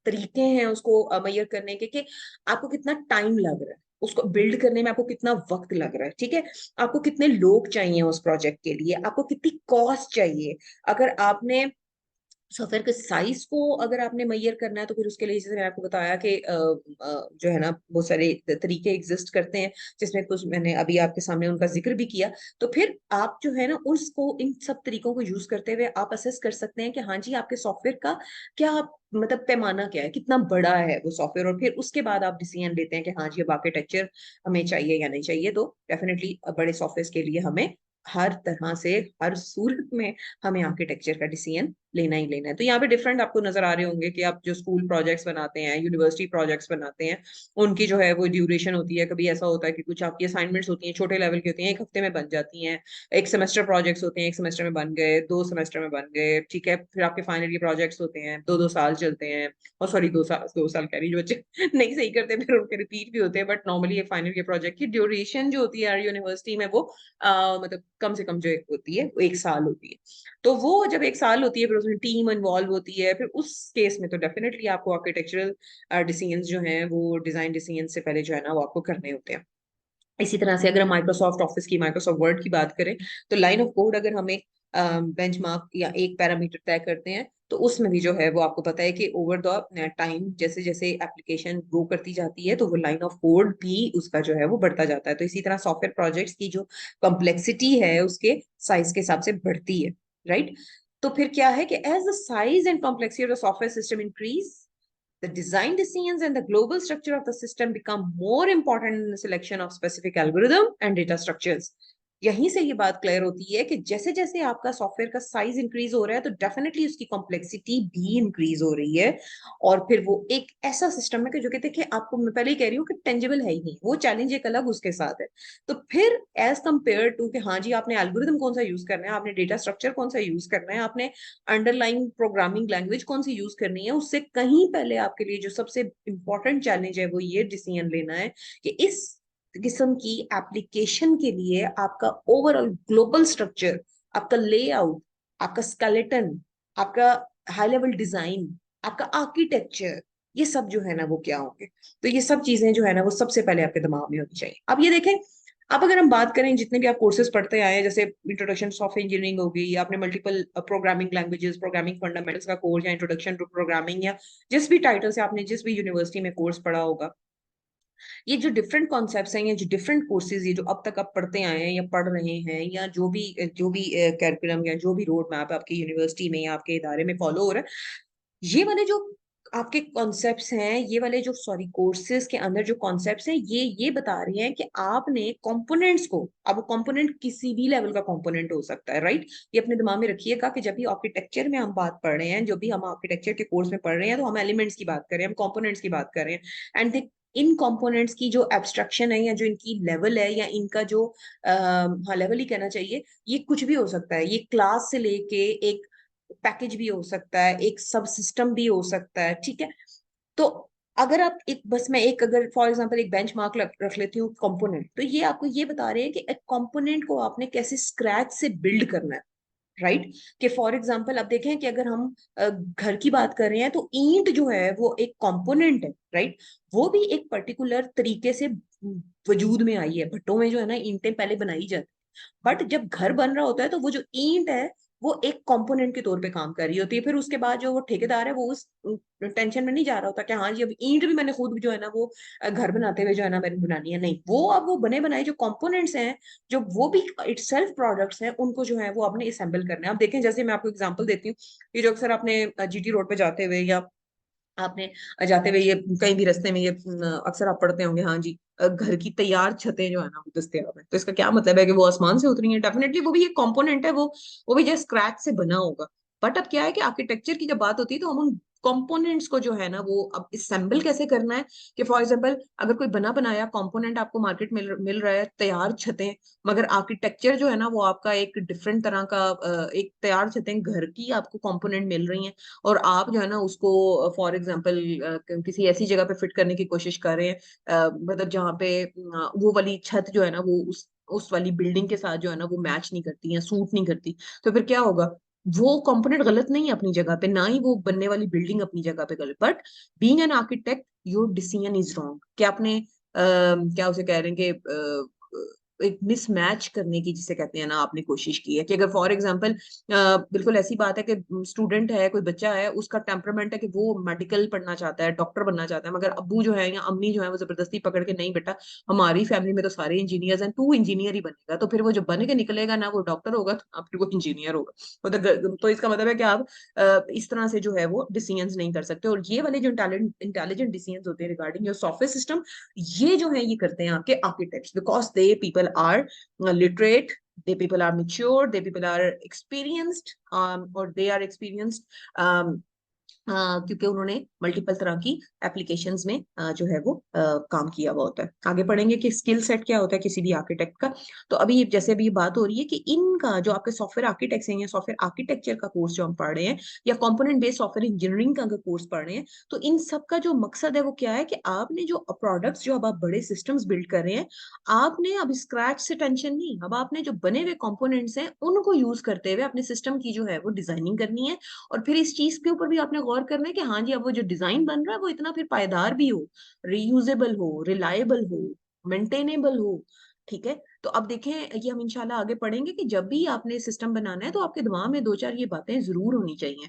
तरीके हैं उसको मेजर करने के, कि आपको कितना टाइम लग रहा है उसको बिल्ड करने में, आपको कितना वक्त लग रहा है, ठीक है, आपको कितने लोग चाहिए उस प्रोजेक्ट के लिए, आपको कितनी कॉस्ट चाहिए। अगर आपने सॉफ्टवेयर के साइज को अगर आपने मैयर करना है, तो फिर उसके लिए जैसे मैंने आपको बताया कि जो है ना बहुत सारे तरीके एग्जिस्ट करते हैं, जिसमें कुछ मैंने अभी आपके सामने उनका जिक्र भी किया। तो फिर आप जो है ना उसको, इन सब तरीकों को यूज करते हुए आप असेस कर सकते हैं कि हाँ जी आपके सॉफ्टवेयर का क्या मतलब पैमाना क्या है, कितना बड़ा है वो सॉफ्टवेयर, और फिर उसके बाद आप डिसीजन लेते हैं कि हाँ जी अब आर्किटेक्चर हमें चाहिए या नहीं चाहिए। तो डेफिनेटली बड़े सॉफ्टवेयर के लिए हमें हर तरह से, हर सूरत में हमें आर्किटेक्चर का डिसीजन लेना ही लेना है। तो यहाँ पे डिफरेंट आपको नजर आ रहे होंगे कि आप जो स्कूल प्रोजेक्ट्स बनाते हैं, यूनिवर्सिटी प्रोजेक्ट्स बनाते हैं, उनकी जो है वो ड्यूरेशन होती है। कभी ऐसा होता है कि कुछ आपकी असाइनमेंट्स होती हैं, छोटे लेवल की होती हैं, एक हफ्ते में बन जाती हैं। एक सेमेस्टर प्रोजेक्ट्स होते हैं, एक सेमेस्टर में बन गए, 2 सेमेस्टर में बन गए, ठीक है। फिर आपके फाइनल ईयर प्रोजेक्ट्स होते हैं, 2-2 साल चलते हैं। और सॉरी, 2 साल कह रही, जो बच्चे नहीं सही करते फिर उनके रिपीट भी होते हैं। बट नॉर्मली एक फाइनल ईयर प्रोजेक्ट की ड्यूरेशन जो होती है यूनिवर्सिटी में, वो मतलब कम से कम जो एक होती है वो 1 साल होती है। तो वो जब 1 साल होती है, फिर उसमें टीम इन्वॉल्व होती है, फिर उस केस में तो डेफिनेटली आपको आर्किटेक्चरल डिसीजंस जो हैं वो डिजाइन डिसीजन से पहले जो है ना वो आपको करने होते हैं। इसी तरह से अगर हम माइक्रोसॉफ्ट ऑफिस की, माइक्रोसॉफ्ट वर्ड की बात करें, तो लाइन ऑफ कोड अगर हम एक बेंचमार्क या एक पैरामीटर तय करते हैं, तो उसमें भी जो है वो आपको पता है कि ओवर द टाइम जैसे जैसे एप्लीकेशन ग्रो करती जाती है, तो वो लाइन ऑफ कोड भी उसका जो है वो बढ़ता जाता है। तो इसी तरह सॉफ्टवेयर प्रोजेक्ट्स की जो कॉम्प्लेक्सिटी है उसके साइज के हिसाब से बढ़ती है, राइट। तो फिर क्या है कि as the size and complexity of the software system increase, the design decisions and the global structure of the system become more important in the selection of specific algorithm and data structures. यहीं से ये बात clear होती है कि जैसे जैसे आपका सॉफ्टवेयर का साइज इंक्रीज हो रहा है, तो डेफिनेटली उसकी कॉम्प्लेक्सिटी भी इंक्रीज हो रही है। और फिर वो एक ऐसा सिस्टम है कि जो कि देखिए, आपको मैं पहले ही कह रही हूँ कि टेंजिबल है ही नहीं, वो चैलेंज एक अलग उसके साथ है। तो फिर एज कंपेयर टू कि हाँ जी आपने एल्गोरिथम कौन सा यूज करना है, आपने डेटा स्ट्रक्चर कौन सा यूज करना है, आपने अंडरलाइन प्रोग्रामिंग लैंग्वेज कौन सी यूज करनी है, उससे कहीं पहले आपके लिए जो सबसे इंपॉर्टेंट चैलेंज है वो ये डिसीजन लेना है कि इस किस्म की एप्लीकेशन के लिए आपका ओवरऑल ग्लोबल स्ट्रक्चर, आपका लेआउट, आपका स्केलेटन, आपका हाई लेवल डिजाइन, आपका आर्किटेक्चर, ये सब जो है ना वो क्या होंगे। तो ये सब चीजें जो है ना वो सबसे पहले आपके दिमाग में होनी चाहिए। अब ये देखें, अब अगर हम बात करें जितने भी आप कोर्सेज पढ़ते आए हैं, जैसे इंट्रोडक्शन सॉफ्टवेयर इंजीनियरिंग हो गई, या आपने multiple programming languages, programming fundamentals का कोर्स, या इंट्रोडक्शन टू प्रोग्रामिंग, या जिस भी टाइटल से आपने जिस भी यूनिवर्सिटी में कोर्स पढ़ा होगा, ये जो डिफरेंट कॉन्सेप्ट्स हैं, या जो डिफरेंट कोर्सेज ये जो अब तक आप पढ़ते आए हैं या पढ़ रहे हैं, या जो भी कैरिकुलम या जो भी रोड मैप आपकी यूनिवर्सिटी में या आपके इदारे में फॉलो हो रहा है, ये वाले जो आपके कॉन्सेप्ट्स हैं, ये वाले जो सॉरी कोर्सेज के अंदर जो कॉन्सेप्ट्स हैं, ये बता रहे हैं कि आपने कंपोनेंट्स को, अब वो कंपोनेंट किसी भी लेवल का कंपोनेंट हो सकता है, राइट। ये अपने दिमाग में रखिएगा कि जब भी आर्किटेक्चर में हम बात पढ़ रहे हैं, जो भी हम आर्किटेक्चर के कोर्स में पढ़ रहे हैं, तो हम एलिमेंट्स की बात कर रहे हैं, हम कंपोनेंट्स की बात कर रहे हैं। एंड इन कंपोनेंट्स की जो एब्स्ट्रक्शन है, या जो इनकी लेवल है, या इनका जो हाँ लेवल ही कहना चाहिए, ये कुछ भी हो सकता है। ये क्लास से लेके एक पैकेज भी हो सकता है, एक सब सिस्टम भी हो सकता है, ठीक है। तो अगर आप एक, बस मैं एक, अगर फॉर एग्जांपल एक बेंच मार्क रख लेती हूँ कंपोनेंट, तो ये आपको ये बता रहे हैं कि एक कंपोनेंट को आपने कैसे स्क्रैच से बिल्ड करना है, राइट। कि फॉर एग्जांपल अब देखें कि अगर हम घर की बात कर रहे हैं, तो ईंट जो है वो एक कंपोनेंट है, राइट। वो भी एक पर्टिकुलर तरीके से वजूद में आई है, भट्टों में जो है ना ईंटें पहले बनाई जाती, बट जब घर बन रहा होता है, तो वो जो ईंट है वो एक कंपोनेंट के तौर पे काम कर रही होती है। फिर उसके बाद जो वो ठेकेदार है वो उस टेंशन में नहीं जा रहा होता कि हाँ जी अब ईंट भी मैंने खुद जो है ना वो घर बनाते हुए जो है ना मैंने बनानी है, नहीं, वो अब वो बने बनाए जो कंपोनेंट्स हैं, जो वो भी इटसेल्फ प्रोडक्ट्स हैं, उनको जो है वो आपने असेंबल करना है। अब देखें, जैसे मैं आपको एग्जांपल देती हूँ, ये जो अक्सर आपने जीटी रोड पे जाते हुए या आपने जाते हुए ये कहीं भी रास्ते में ये अक्सर आप पढ़ते होंगे, हाँ जी, घर की तैयार छतें जो है ना वो दस्तयाब है। तो इसका क्या मतलब है कि वो आसमान से उतरी है? डेफिनेटली वो भी एक कंपोनेंट है, वो भी जो स्क्रैच से बना होगा। बट अब क्या है कि आर्किटेक्चर की जब बात होती है तो हम उन कंपोनेंट्स को जो है ना वो अब असेंबल कैसे करना है, कि फॉर एग्जांपल अगर कोई बना बनाया कंपोनेंट आपको मार्केट में मिल रहा है, तैयार छतें, मगर आर्किटेक्चर जो है ना वो आपका एक डिफरेंट तरह का एक तैयार छतें घर की आपको कंपोनेंट मिल रही हैं, और आप जो है ना उसको फॉर एग्जांपल किसी ऐसी जगह पे फिट करने की कोशिश कर रहे हैं, मतलब जहाँ पे वो वाली छत जो है ना वो उस वाली बिल्डिंग के साथ जो है ना वो मैच नहीं करती या सूट नहीं करती, तो फिर क्या होगा? वो कंपोनेंट गलत नहीं है अपनी जगह पे, ना ही वो बनने वाली बिल्डिंग अपनी जगह पे गलत, but being an architect your decision is wrong. क्या आपने क्या उसे कह रहे हैं कि एक मिसमैच करने की जिसे कहते हैं ना आपने कोशिश की है, कि अगर फॉर एग्जांपल बिल्कुल ऐसी बात है कि स्टूडेंट है, कोई बच्चा है, उसका टेम्परामेंट है कि वो मेडिकल पढ़ना चाहता है, डॉक्टर बनना चाहता है, मगर अब्बू जो है या अम्मी जो है वो जबरदस्ती पकड़ के, नहीं बेटा हमारी फैमिली में तो सारे इंजीनियर्स हैं, तू इंजीनियर ही बनेगा, तो फिर वो जब बन के निकलेगा ना वो डॉक्टर होगा तो फिर वो इंजीनियर होगा। तो इसका मतलब है कि आप इस तरह से जो है वो डिसीजंस नहीं कर सकते, और ये वाले जो इंटेलिजेंट डिसीजंस होते हैं रिगार्डिंग योर सॉफ्टवेयर सिस्टम, ये जो है ये करते हैं आपके architects, because they people are literate, they people are mature, they people are experienced, or they are experienced, क्योंकि उन्होंने मल्टीपल तरह की एप्लीकेशंस में जो है वो काम किया हुआ होता है। आगे पढ़ेंगे कि स्किल सेट क्या होता है किसी भी आर्किटेक्ट का। तो अभी जैसे अभी बात हो रही है कि इनका जो आपके सॉफ्टवेयर आर्किटेक्ट्स हैं या सॉफ्टवेयर आर्किटेक्चर का कोर्स जो हम पढ़ रहे हैं, या कंपोनेंट बेस्ड सॉफ्टवेयर इंजीनियरिंग का अगर कोर्स पढ़ रहे हैं, तो इन सब का जो मकसद है वो क्या है, कि आपने जो प्रोडक्ट्स जो अब आप बड़े सिस्टम्स बिल्ड कर रहे हैं, आपने अब स्क्रैच से टेंशन नहीं, अब आपने जो बने हुए कंपोनेंट्स हैं उनको यूज करते हुए अपने सिस्टम की जो है वो डिजाइनिंग करनी है। और फिर इस चीज के ऊपर भी आपने गौर करना है कि हाँ जी अब वो जो डिजाइन बन रहा है वो इतना फिर पायदार भी हो, रीयूजेबल हो, रिलायबल हो, मेंटेनेबल हो। ठीक है, तो अब देखें, ये हम इंशाल्लाह आगे पढ़ेंगे कि जब भी आपने सिस्टम बनाना है तो आपके दिमाग में दो चार ये बातें जरूर होनी चाहिए।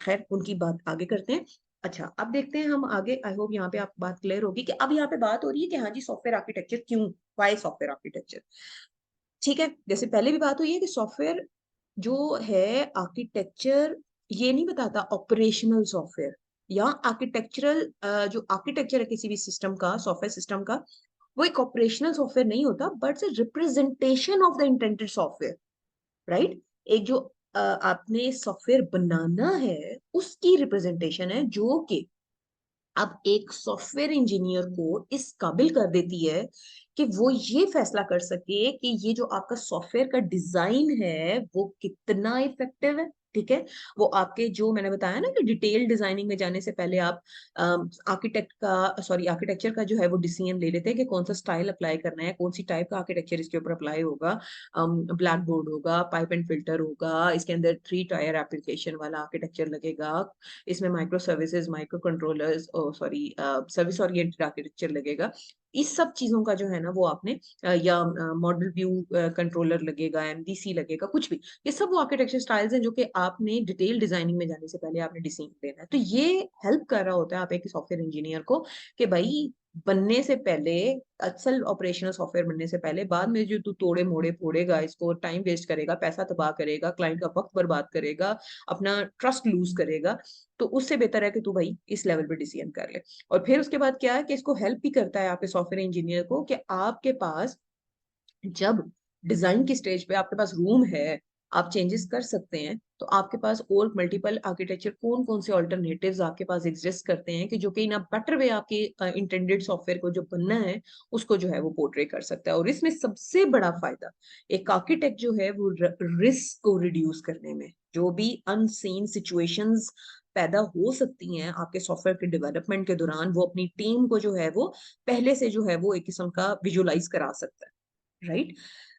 खैर उनकी बात आगे करते हैं। अच्छा, अब देखते हैं हम आगे, आई होप यहाँ पे आप बात क्लियर होगी कि अब यहाँ पे बात हो रही है कि हाँ जी सॉफ्टवेयर आर्किटेक्चर क्यों, वाई सॉफ्टवेयर आर्किटेक्चर। ठीक है, जैसे पहले भी बात हुई है कि सॉफ्टवेयर जो है आर्किटेक्चर ये नहीं बताता ऑपरेशनल सॉफ्टवेयर या आर्किटेक्चरल, जो आर्किटेक्चर है किसी भी सिस्टम का, सॉफ्टवेयर सिस्टम का, वो एक ऑपरेशनल सॉफ्टवेयर नहीं होता, but representation of the intended software, right? एक जो आपने सॉफ्टवेयर बनाना है उसकी रिप्रेजेंटेशन है, जो कि अब एक सॉफ्टवेयर इंजीनियर को इस काबिल कर देती है कि वो ये फैसला कर सके कि ये जो आपका सॉफ्टवेयर का डिजाइन है वो कितना इफेक्टिव है। ठीक है, वो आपके जो मैंने बताया ना कि डिटेल डिजाइनिंग में जाने से पहले आप आर्किटेक्चर का जो है वो डिसीजन ले लेते हैं कि कौन सा स्टाइल अप्लाई करना है, कौन सी टाइप का आर्किटेक्चर इसके ऊपर अप्लाई होगा। ब्लैक बोर्ड होगा, पाइप एंड फिल्टर होगा, इसके अंदर 3 टायर एप्लीकेशन वाला आर्किटेक्चर लगेगा, इसमें micro services, micro controllers, sorry service oriented architecture लगेगा। इस सब चीजों का जो है ना वो आपने या मॉडल व्यू कंट्रोलर लगेगा, एमडीसी लगेगा, कुछ भी, ये सब वो आर्किटेक्चर स्टाइल्स हैं जो कि आपने डिटेल डिजाइनिंग में जाने से पहले आपने डिसीजन लेना है। तो ये हेल्प कर रहा होता है आप एक सॉफ्टवेयर इंजीनियर को कि भाई बनने से पहले, असल ऑपरेशनल सॉफ्टवेयर बनने से पहले, बाद में जो तू तोड़े मोड़े फोड़ेगा, इसको टाइम वेस्ट करेगा, पैसा तबाह करेगा, क्लाइंट का वक्त बर्बाद करेगा, अपना ट्रस्ट लूज करेगा, तो उससे बेहतर है कि तू भाई इस लेवल पे डिसीजन कर ले। और फिर उसके बाद क्या है कि इसको हेल्प भी करता है आपके सॉफ्टवेयर इंजीनियर को कि आपके पास जब डिजाइन की स्टेज पे आपके पास रूम है, आप चेंजेस कर सकते हैं, तो आपके पास और मल्टीपल आर्किटेक्चर कौन कौन से ऑल्टरनेटिव्स आपके पास एग्जिस्ट करते हैं कि जो कि इन बेटर वे आपके इंटेंडेड सॉफ्टवेयर को जो बनना है उसको जो है वो पोर्ट्रे कर सकता है। और इसमें सबसे बड़ा फायदा एक आर्किटेक्ट जो है वो रिस्क को रिड्यूस करने में, जो भी अनसीन सिचुएशंस पैदा हो सकती हैं आपके सॉफ्टवेयर के डेवलपमेंट के दौरान, वो अपनी टीम को जो है वो पहले से जो है वो एक किस्म का विजुलाइज करा सकता है, राइट?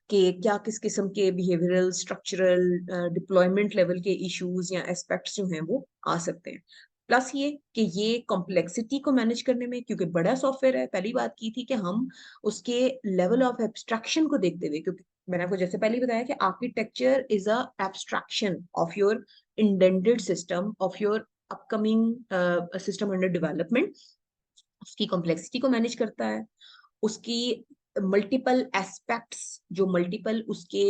कि क्या किस किस्म के बिहेवियरल, स्ट्रक्चरल, डिप्लॉयमेंट लेवल के इश्यूज या एस्पेक्ट्स जो हैं वो आ सकते हैं। प्लस ये कि ये कॉम्प्लेक्सिटी को मैनेज करने में, क्योंकि बड़ा सॉफ्टवेयर है, पहली बात की थी कि हम उसके लेवल ऑफ एब्स्ट्रैक्शन को देखते हुए, क्योंकि मैंने आपको जैसे पहले ही बताया कि architecture is a abstraction of your indented system, of your upcoming system under development. उसकी कॉम्प्लेक्सिटी को मैनेज करता है, उसकी मल्टीपल एस्पेक्ट्स, जो मल्टीपल उसके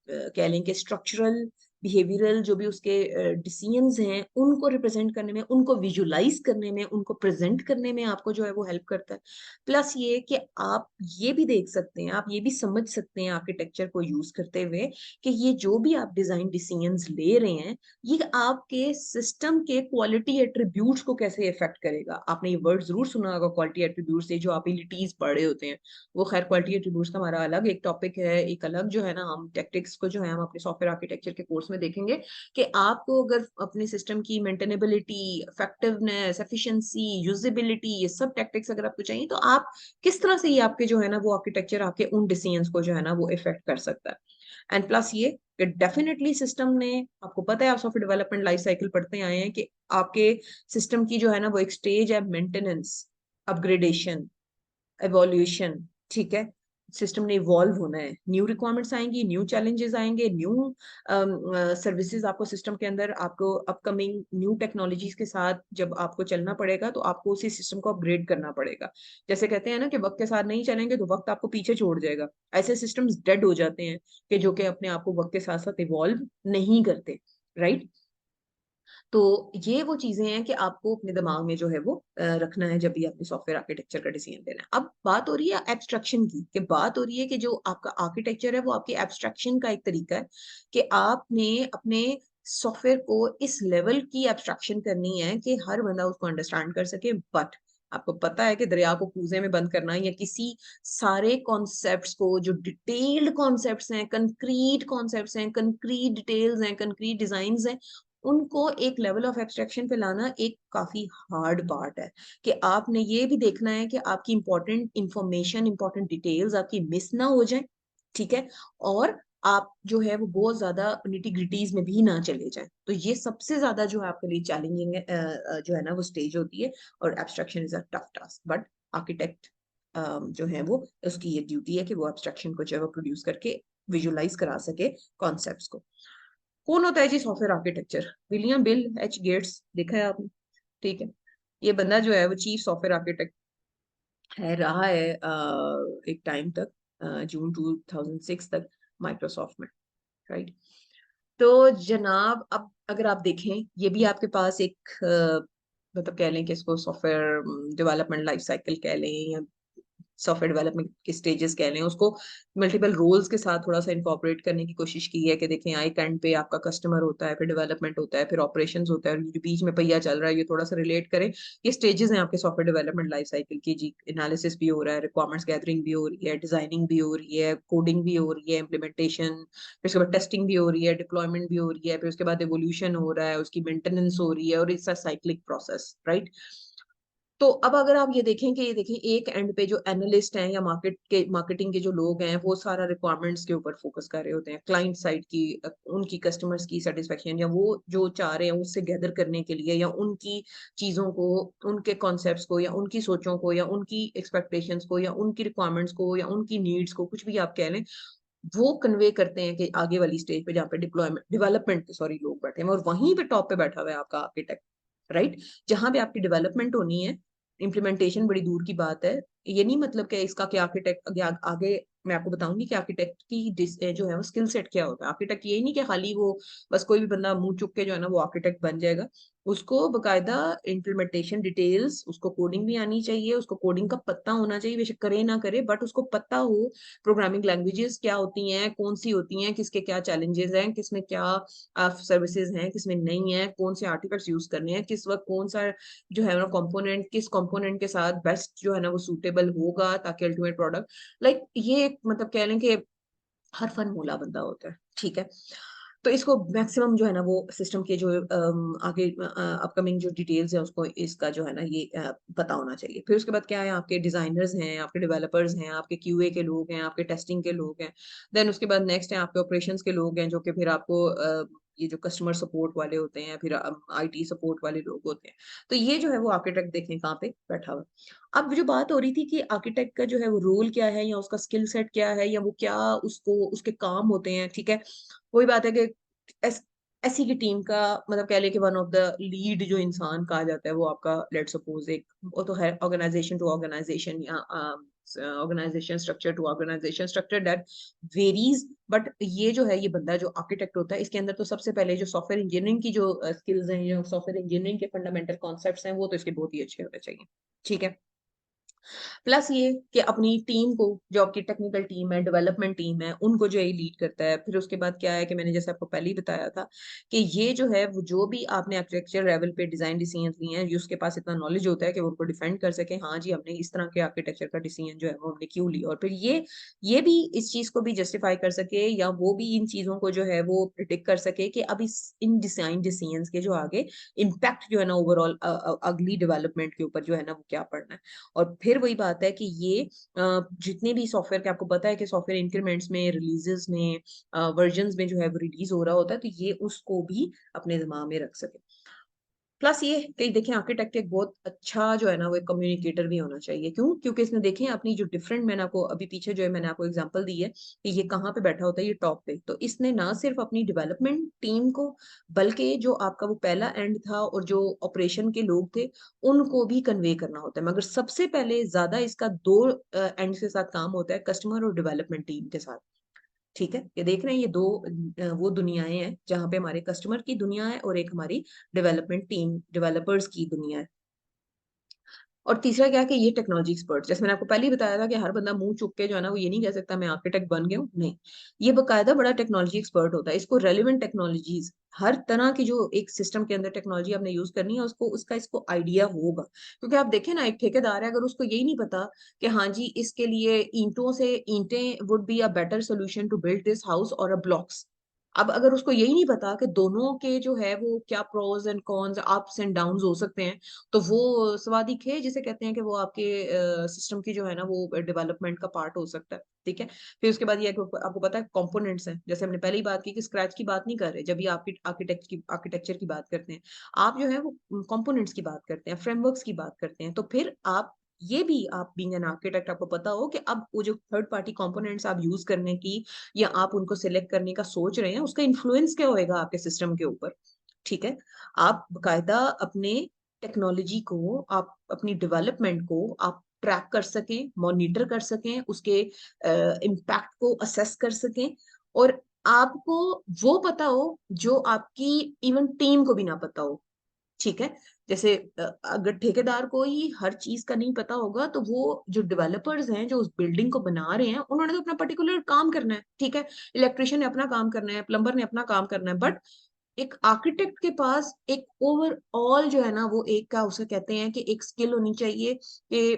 कह लें कि स्ट्रक्चरल बिहेवियरल जो भी उसके डिसीजंस हैं उनको रिप्रेजेंट करने में, उनको विजुलाइज करने में, उनको प्रेजेंट करने में आपको जो है वो हेल्प करता है। प्लस ये कि आप ये भी देख सकते हैं, आप ये भी समझ सकते हैं आर्किटेक्चर को यूज करते हुए कि ये जो भी आप डिजाइन डिसीजंस ले रहे हैं ये आपके सिस्टम के क्वालिटी एट्रीब्यूट्स को कैसे इफेक्ट करेगा। आपने ये वर्ड जरूर सुना होगा क्वालिटी एट्रीब्यूट्स, से जो आप एबिलिटीज पढ़े होते हैं वो। खैर क्वालिटी एट्रीब्यूट्स का हमारा अलग एक टॉपिक है, एक अलग जो है ना हम टेक्टिक्स को जो है हम अपने सॉफ्टवेयर आर्किटेक्चर के कोर्स में देखेंगे कि आपको अगर अपने सिस्टम की मेंटेनेबिलिटी, इफेक्टिवनेस, एफिशिएंसी, यूजेबिलिटी, ये सब टेक्टिक्स अगर आपको चाहिए तो आप किस तरह से ये आपके जो है ना वो आर्किटेक्चर आपके उन डिसीजंस को जो है ना वो इफेक्ट कर सकता है। एंड प्लस ये कि डेफिनेटली सिस्टम ने, आपको पता है आप सॉफ्टवेयर डेवलपमेंट लाइफ साइकिल पढ़ते आए हैं कि आपके सिस्टम की जो है ना वो एक स्टेज है मेंटेनेंस, अपग्रेडेशन, एवोल्यूशन। ठीक है, सिस्टम ने इवॉल्व होना है, न्यू रिक्वायरमेंट्स आएंगी, न्यू चैलेंजेस आएंगे, न्यू सर्विसेज आपको सिस्टम के अंदर, आपको अपकमिंग न्यू टेक्नोलॉजीज के साथ जब आपको चलना पड़ेगा तो आपको उसी सिस्टम को अपग्रेड करना पड़ेगा। जैसे कहते हैं ना कि वक्त के साथ नहीं चलेंगे तो वक्त आपको पीछे छोड़ जाएगा, ऐसे सिस्टम्स डेड हो जाते हैं कि जो कि अपने आप को वक्त के साथ साथ इवॉल्व नहीं करते। राइट। तो ये वो चीजें हैं कि आपको अपने दिमाग में जो है वो रखना है जब भी आपने सॉफ्टवेयर आर्किटेक्चर का डिसीजन लेना है। अब बात हो रही है एब्स्ट्रैक्शन की, कि बात हो रही है कि जो आपका आर्किटेक्चर है वो आपकी एब्स्ट्रैक्शन का एक तरीका है कि आपने अपने सॉफ्टवेयर को इस लेवल की एब्स्ट्रैक्शन करनी है कि हर बंदा उसको अंडरस्टैंड कर सके। बट आपको पता है कि दरिया को कूजे में बंद करना या किसी सारे कॉन्सेप्ट्स को, जो डिटेल्ड कॉन्सेप्ट्स हैं, कंक्रीट कॉन्सेप्ट्स हैं, कंक्रीट डिटेल्स हैं, कंक्रीट डिजाइंस हैं, उनको एक लेवल ऑफ एब्स्ट्रैक्शन पे लाना एक काफी हार्ड पार्ट है। कि आपने ये भी देखना है कि आपकी इंपॉर्टेंट इंफॉर्मेशन, इंपॉर्टेंट डिटेल्स आपकी मिस ना हो जाए। ठीक है, और आप जो है वो बहुत ज्यादा निटी ग्रिटीज में भी ना चले जाएं। तो ये सबसे ज्यादा जो है आपके लिए चैलेंजिंग जो है ना वो स्टेज होती है। और abstraction is a tough task, but architect जो है वो उसकी ये ड्यूटी है कि वो एब्स्ट्रैक्शन को जो है वो प्रोड्यूस करके विजुलाइज करा सके कॉन्सेप्ट्स को। कौन होता है जी software architecture? William Bill H Gates, देखा है आपने? ठीक है, ये बंदा जो है वो चीफ सॉफ्टवेयर आर्किटेक्ट है, रहा है एक टाइम तक, जून 2006 तक माइक्रोसॉफ्ट में। राइट। तो जनाब अब अगर आप देखें, ये भी आपके पास एक मतलब कह लें कि इसको सॉफ्टवेयर डेवलपमेंट लाइफ साइकिल कह लें या सॉफ्टवेयर डेवलपमेंट के स्टेजेस कह लें उसको, मल्टीपल रोल्स के साथ थोड़ा सा इनकॉर्पोरेट करने की कोशिश की है कि देखें एक एंड पे आपका कस्टमर होता है, फिर डेवलपमेंट होता है, फिर ऑपरेशंस होता है, और ये बीच में पहिया चल रहा है, ये थोड़ा सा रिलेट करें। ये स्टेजेस हैं आपके सॉफ्टवेयर डेवलपमेंट लाइफ साइकिल की जी। एनालिसिस भी हो रहा है, रिक्वायरमेंट्स गैदरिंग भी हो रही है, डिजाइनिंग भी हो रही है, कोडिंग भी हो रही है, इम्प्लीमेंटेशन, फिर उसके बाद टेस्टिंग भी हो रही है, डिप्लॉयमेंट भी हो रही है, फिर उसके बाद एवोल्यूशन हो रहा है, उसकी मेंटेनेंस हो रही है, और it's a cyclic process. Right. तो अब अगर आप ये देखें कि ये देखें एक एंड पे जो एनालिस्ट हैं या मार्केटिंग के जो लोग हैं वो सारा रिक्वायरमेंट्स के ऊपर फोकस कर रहे होते हैं, क्लाइंट साइड की, उनकी कस्टमर्स की सेटिस्फेक्शन या वो जो चाह रहे हैं उससे गैदर करने के लिए, या उनकी चीजों को, उनके कॉन्सेप्ट्स को, या उनकी सोचों को, या उनकी एक्सपेक्टेशंस को, या उनकी रिक्वायरमेंट्स को, या उनकी नीड्स को, कुछ भी आप कह लें, वो कन्वे करते हैं कि आगे वाली स्टेज पे जहाँ पे डिप्लॉयमेंट डेवलपमेंट के सॉरी लोग बैठे हैं, और वहीं पे टॉप पे बैठा हुआ है आपका आर्किटेक्ट। राइट। जहां पे आपकी डेवलपमेंट होनी है, इम्प्लीमेंटेशन बड़ी दूर की बात है। ये नहीं मतलब कि इसका कि आर्किटेक्ट आगे मैं आपको बताऊंगी कि आर्किटेक्ट की जो है वो स्किल सेट क्या होता है। आर्किटेक्ट ये नहीं कि खाली वो बस कोई भी बंदा मुंह चुक के जो है ना वो आर्किटेक्ट बन जाएगा। उसको बकायदा इम्प्लीमेंटेशन डिटेल्स, उसको कोडिंग भी आनी चाहिए, उसको कोडिंग का पता होना चाहिए, बेशक करे ना करे बट उसको पता हो प्रोग्रामिंग लैंग्वेजेस क्या होती हैं, कौन सी होती हैं, किसके क्या चैलेंजेस हैं, किसमें क्या सर्विसेज हैं, किसमें नहीं है, कौन से आर्टिकल्स यूज करने हैं, किस वक्त कौन सा जो है ना कंपोनेंट, किस कंपोनेंट के साथ बेस्ट जो है ना वो सूटेबल होगा ताकि अल्टीमेट प्रोडक्ट लाइक ये मतलब कह लें कि हर फन मूला बंदा होता है। ठीक है, तो इसको मैक्सिमम जो है ना वो सिस्टम के जो आगे अपकमिंग जो डिटेल्स है उसको इसका जो है ना ये पता होना चाहिए। फिर उसके बाद क्या है, आपके डिजाइनर्स हैं, आपके डेवलपर्स हैं, आपके क्यूए के लोग हैं, आपके टेस्टिंग के लोग हैं। देन उसके बाद नेक्स्ट है आपके ऑपरेशंस के लोग हैं जो कि फिर आपको ये जो कस्टमर सपोर्ट वाले होते हैं, फिर आईटी सपोर्ट वाले लोग होते हैं। तो ये जो है वो आर्किटेक्ट देखें कहाँ पे बैठा हुआ है। अब जो बात हो रही थी कि आर्किटेक्ट का जो है वो रोल क्या है, या उसका स्किल सेट क्या है, या वो क्या उसको उसके काम होते हैं, ठीक है। वही बात है कि एस, एसी की टीम का मतलब कह ले कि वन ऑफ द लीड जो इंसान कहा जाता है वो आपका, लेट सपोज एक वो तो है ऑर्गेनाइजेशन टू ऑर्गेनाइजेशन, या organization structure to organization structure that varies. But ये जो है ये बंदा जो आर्किटेक्ट होता है, इसके अंदर तो सबसे पहले जो सॉफ्टवेयर इंजीनियरिंग की जो स्किल्स हैं, जो सॉफ्टवेयर इंजीनियरिंग के फंडामेंटल कॉन्सेप्ट्स हैं, वो तो इसके बहुत ही अच्छे होने चाहिए, ठीक है। प्लस ये कि अपनी टीम को, जो आपकी टेक्निकल टीम है, डेवलपमेंट टीम है, उनको जो है लीड करता है। फिर उसके बाद क्या है कि मैंने जैसे आपको पहले ही बताया था कि ये जो है वो जो भी आपने आर्किटेक्चर लेवल पे डिजाइन डिसीजन लिए हैं, उसके पास इतना नॉलेज होता है कि वो उनको डिफेंड कर सके, हाँ जी हमने इस तरह के आर्किटेक्चर का डिसीजन जो है वो हमने क्यों लिया। और फिर ये भी इस चीज को भी जस्टिफाई कर सके, या वो भी इन चीजों को जो है वो प्रिडिक्ट कर सके कि अब इस इन डिजाइन डिसीजन के जो आगे इम्पैक्ट जो है ना ओवरऑल अगली डेवलपमेंट के ऊपर जो है ना वो क्या पड़ना है। और फिर वही बात है कि ये जितने भी सॉफ्टवेयर के, आपको पता है कि सॉफ्टवेयर इंक्रीमेंट्स में, रिलीजेस में, वर्जन्स में जो है वो रिलीज हो रहा होता है, तो ये उसको भी अपने दिमाग में रख सके। प्लस ये कि देखें आर्किटेक्ट एक बहुत अच्छा जो है ना वो एक कम्युनिकेटर भी होना चाहिए। क्यों? क्योंकि इसने देखें अपनी जो डिफरेंट, मैंने आपको अभी पीछे जो है मैंने आपको एग्जांपल दी है कि ये कहाँ पे बैठा होता है, ये टॉप पे। तो इसने ना सिर्फ अपनी डेवलपमेंट टीम को, बल्कि जो आपका वो पहला एंड था और जो ऑपरेशन के लोग थे उनको भी कन्वे करना होता है। मगर सबसे पहले ज्यादा इसका दो एंड के साथ काम होता है, कस्टमर और डेवलपमेंट टीम के साथ, ठीक है। ये देख रहे हैं ये दो वो दुनियाएं हैं जहां पे हमारे कस्टमर की दुनिया है और एक हमारी डेवलपमेंट टीम डेवलपर्स की दुनिया है। और तीसरा क्या है कि ये टेक्नोलॉजी एक्सपर्ट, जैसे मैंने आपको पहले ही बताया था कि हर बंदा मुंह चुक के जो है ना वो ये नहीं कह सकता मैं आर्किटेक्ट बन गया हूँ, नहीं। ये बकायदा बड़ा टेक्नोलॉजी एक्सपर्ट होता है। इसको रेलिवेंट टेक्नोलॉजीज, हर तरह की जो एक सिस्टम के अंदर टेक्नोलॉजी आपने यूज करनी है उसको, उसका इसको आइडिया होगा। क्योंकि आप देखें ना, एक ठेकेदार है, अगर उसको यही नहीं पता कि हाँ जी इसके लिए ईंटों से ईंटें would be a better solution to build this house और अ ब्लॉक्स, अब अगर उसको यही नहीं पता कि दोनों के जो है वो क्या pros and cons, ups and downs हो सकते हैं, तो वो स्वादी खे जिसे कहते हैं कि वो आपके सिस्टम की जो है ना वो डेवलपमेंट का पार्ट हो सकता है, ठीक है। फिर उसके बाद ये है कि आपको पता है कंपोनेंट्स हैं, जैसे हमने पहले ही बात की कि स्क्रैच की बात नहीं कर रहे जब भी आप आर्किटेक्चर की बात करते हैं, आप जो है वो कंपोनेंट्स की बात करते हैं, फ्रेमवर्क्स की बात करते हैं। तो फिर आप ये भी, आप बीइंग एन आर्किटेक्ट आपको पता हो कि अब वो जो थर्ड पार्टी कंपोनेंट्स आप यूज करने की या आप उनको सिलेक्ट करने का सोच रहे हैं, उसका इन्फ्लुएंस क्या होएगा आपके सिस्टम के ऊपर, ठीक है। आप बकायदा अपने टेक्नोलॉजी को, आप अपनी डेवलपमेंट को आप ट्रैक कर सकें, मॉनिटर कर सकें, उसके इम्पैक्ट को असेस कर सकें, और आपको वो पता हो जो आपकी इवन टीम को भी ना पता हो, ठीक है। जैसे अगर ठेकेदार को ही हर चीज का नहीं पता होगा, तो वो जो डेवलपर्स हैं जो उस बिल्डिंग को बना रहे हैं, उन्होंने तो अपना पर्टिकुलर काम करना है, ठीक है। इलेक्ट्रिशियन ने अपना काम करना है, प्लम्बर ने अपना काम करना है, बट एक आर्किटेक्ट के पास एक ओवरऑल जो है ना वो एक का उसे कहते हैं कि एक स्किल होनी चाहिए कि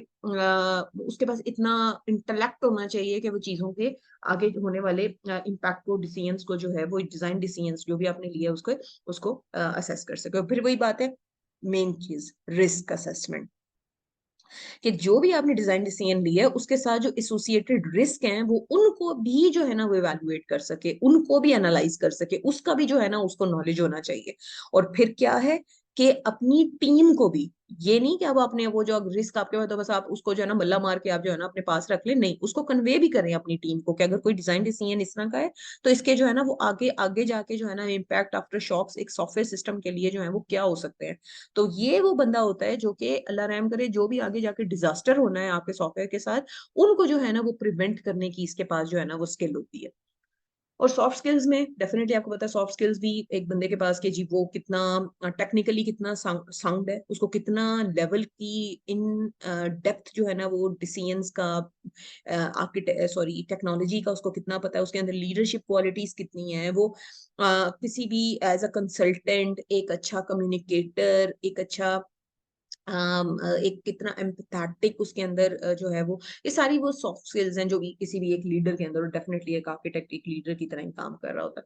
उसके पास इतना इंटेलेक्ट होना चाहिए कि वो चीजों के आगे होने वाले इम्पैक्ट को, डिसीजंस को जो है वो डिजाइन डिसीजंस जो भी आपने लिया उसको उसको असेस कर सके। और फिर वही बात है, मेन चीज रिस्क असेसमेंट, कि जो भी आपने डिजाइन डिसीजन लिया है उसके साथ जो एसोसिएटेड रिस्क हैं वो उनको भी जो है ना वो इवैल्यूएट कर सके, उनको भी एनालाइज कर सके, उसका भी जो है ना उसको नॉलेज होना चाहिए। और फिर क्या है कि अपनी टीम को भी, ये नहीं कि अब आपने वो जो रिस्क आपके पास तो बस आप उसको जो है ना मल्ला मार के आप जो है ना अपने पास रख ले, नहीं, उसको कन्वे भी करें अपनी टीम को कि अगर कोई डिजाइन डिसीजन इस तरह का है तो इसके जो है ना वो आगे आगे जाके जो है ना इम्पैक्ट आफ्टर शॉक्स एक सॉफ्टवेयर सिस्टम के लिए जो है वो क्या हो सकते हैं। तो ये वो बंदा होता है जो कि अल्लाह रहम करे, जो भी आगे जाके डिजास्टर होना है आपके सॉफ्टवेयर के साथ, उनको जो है ना वो प्रिवेंट करने की इसके पास जो है ना वो स्किल होती है। और सॉफ्ट स्किल्स में डेफिनेटली आपको पता है, सॉफ्ट स्किल्स भी एक बंदे के पास के जी वो कितना टेक्निकली कितना साउंड है, उसको कितना लेवल की इन डेप्थ जो है ना वो डिसीजंस का, आर्किटेक्ट सॉरी टेक्नोलॉजी का उसको कितना पता है, उसके अंदर लीडरशिप क्वालिटीज कितनी है, वो किसी भी एज अ कंसल्टेंट एक अच्छा कम्युनिकेटर, एक अच्छा एक कितना एम्पैथेटिक उसके अंदर जो है वो, ये सारी वो सॉफ्ट स्किल्स हैं जो भी किसी भी एक लीडर के अंदर, डेफिनेटली एक आर्किटेक्ट एक लीडर की तरह ही काम कर रहा होता है।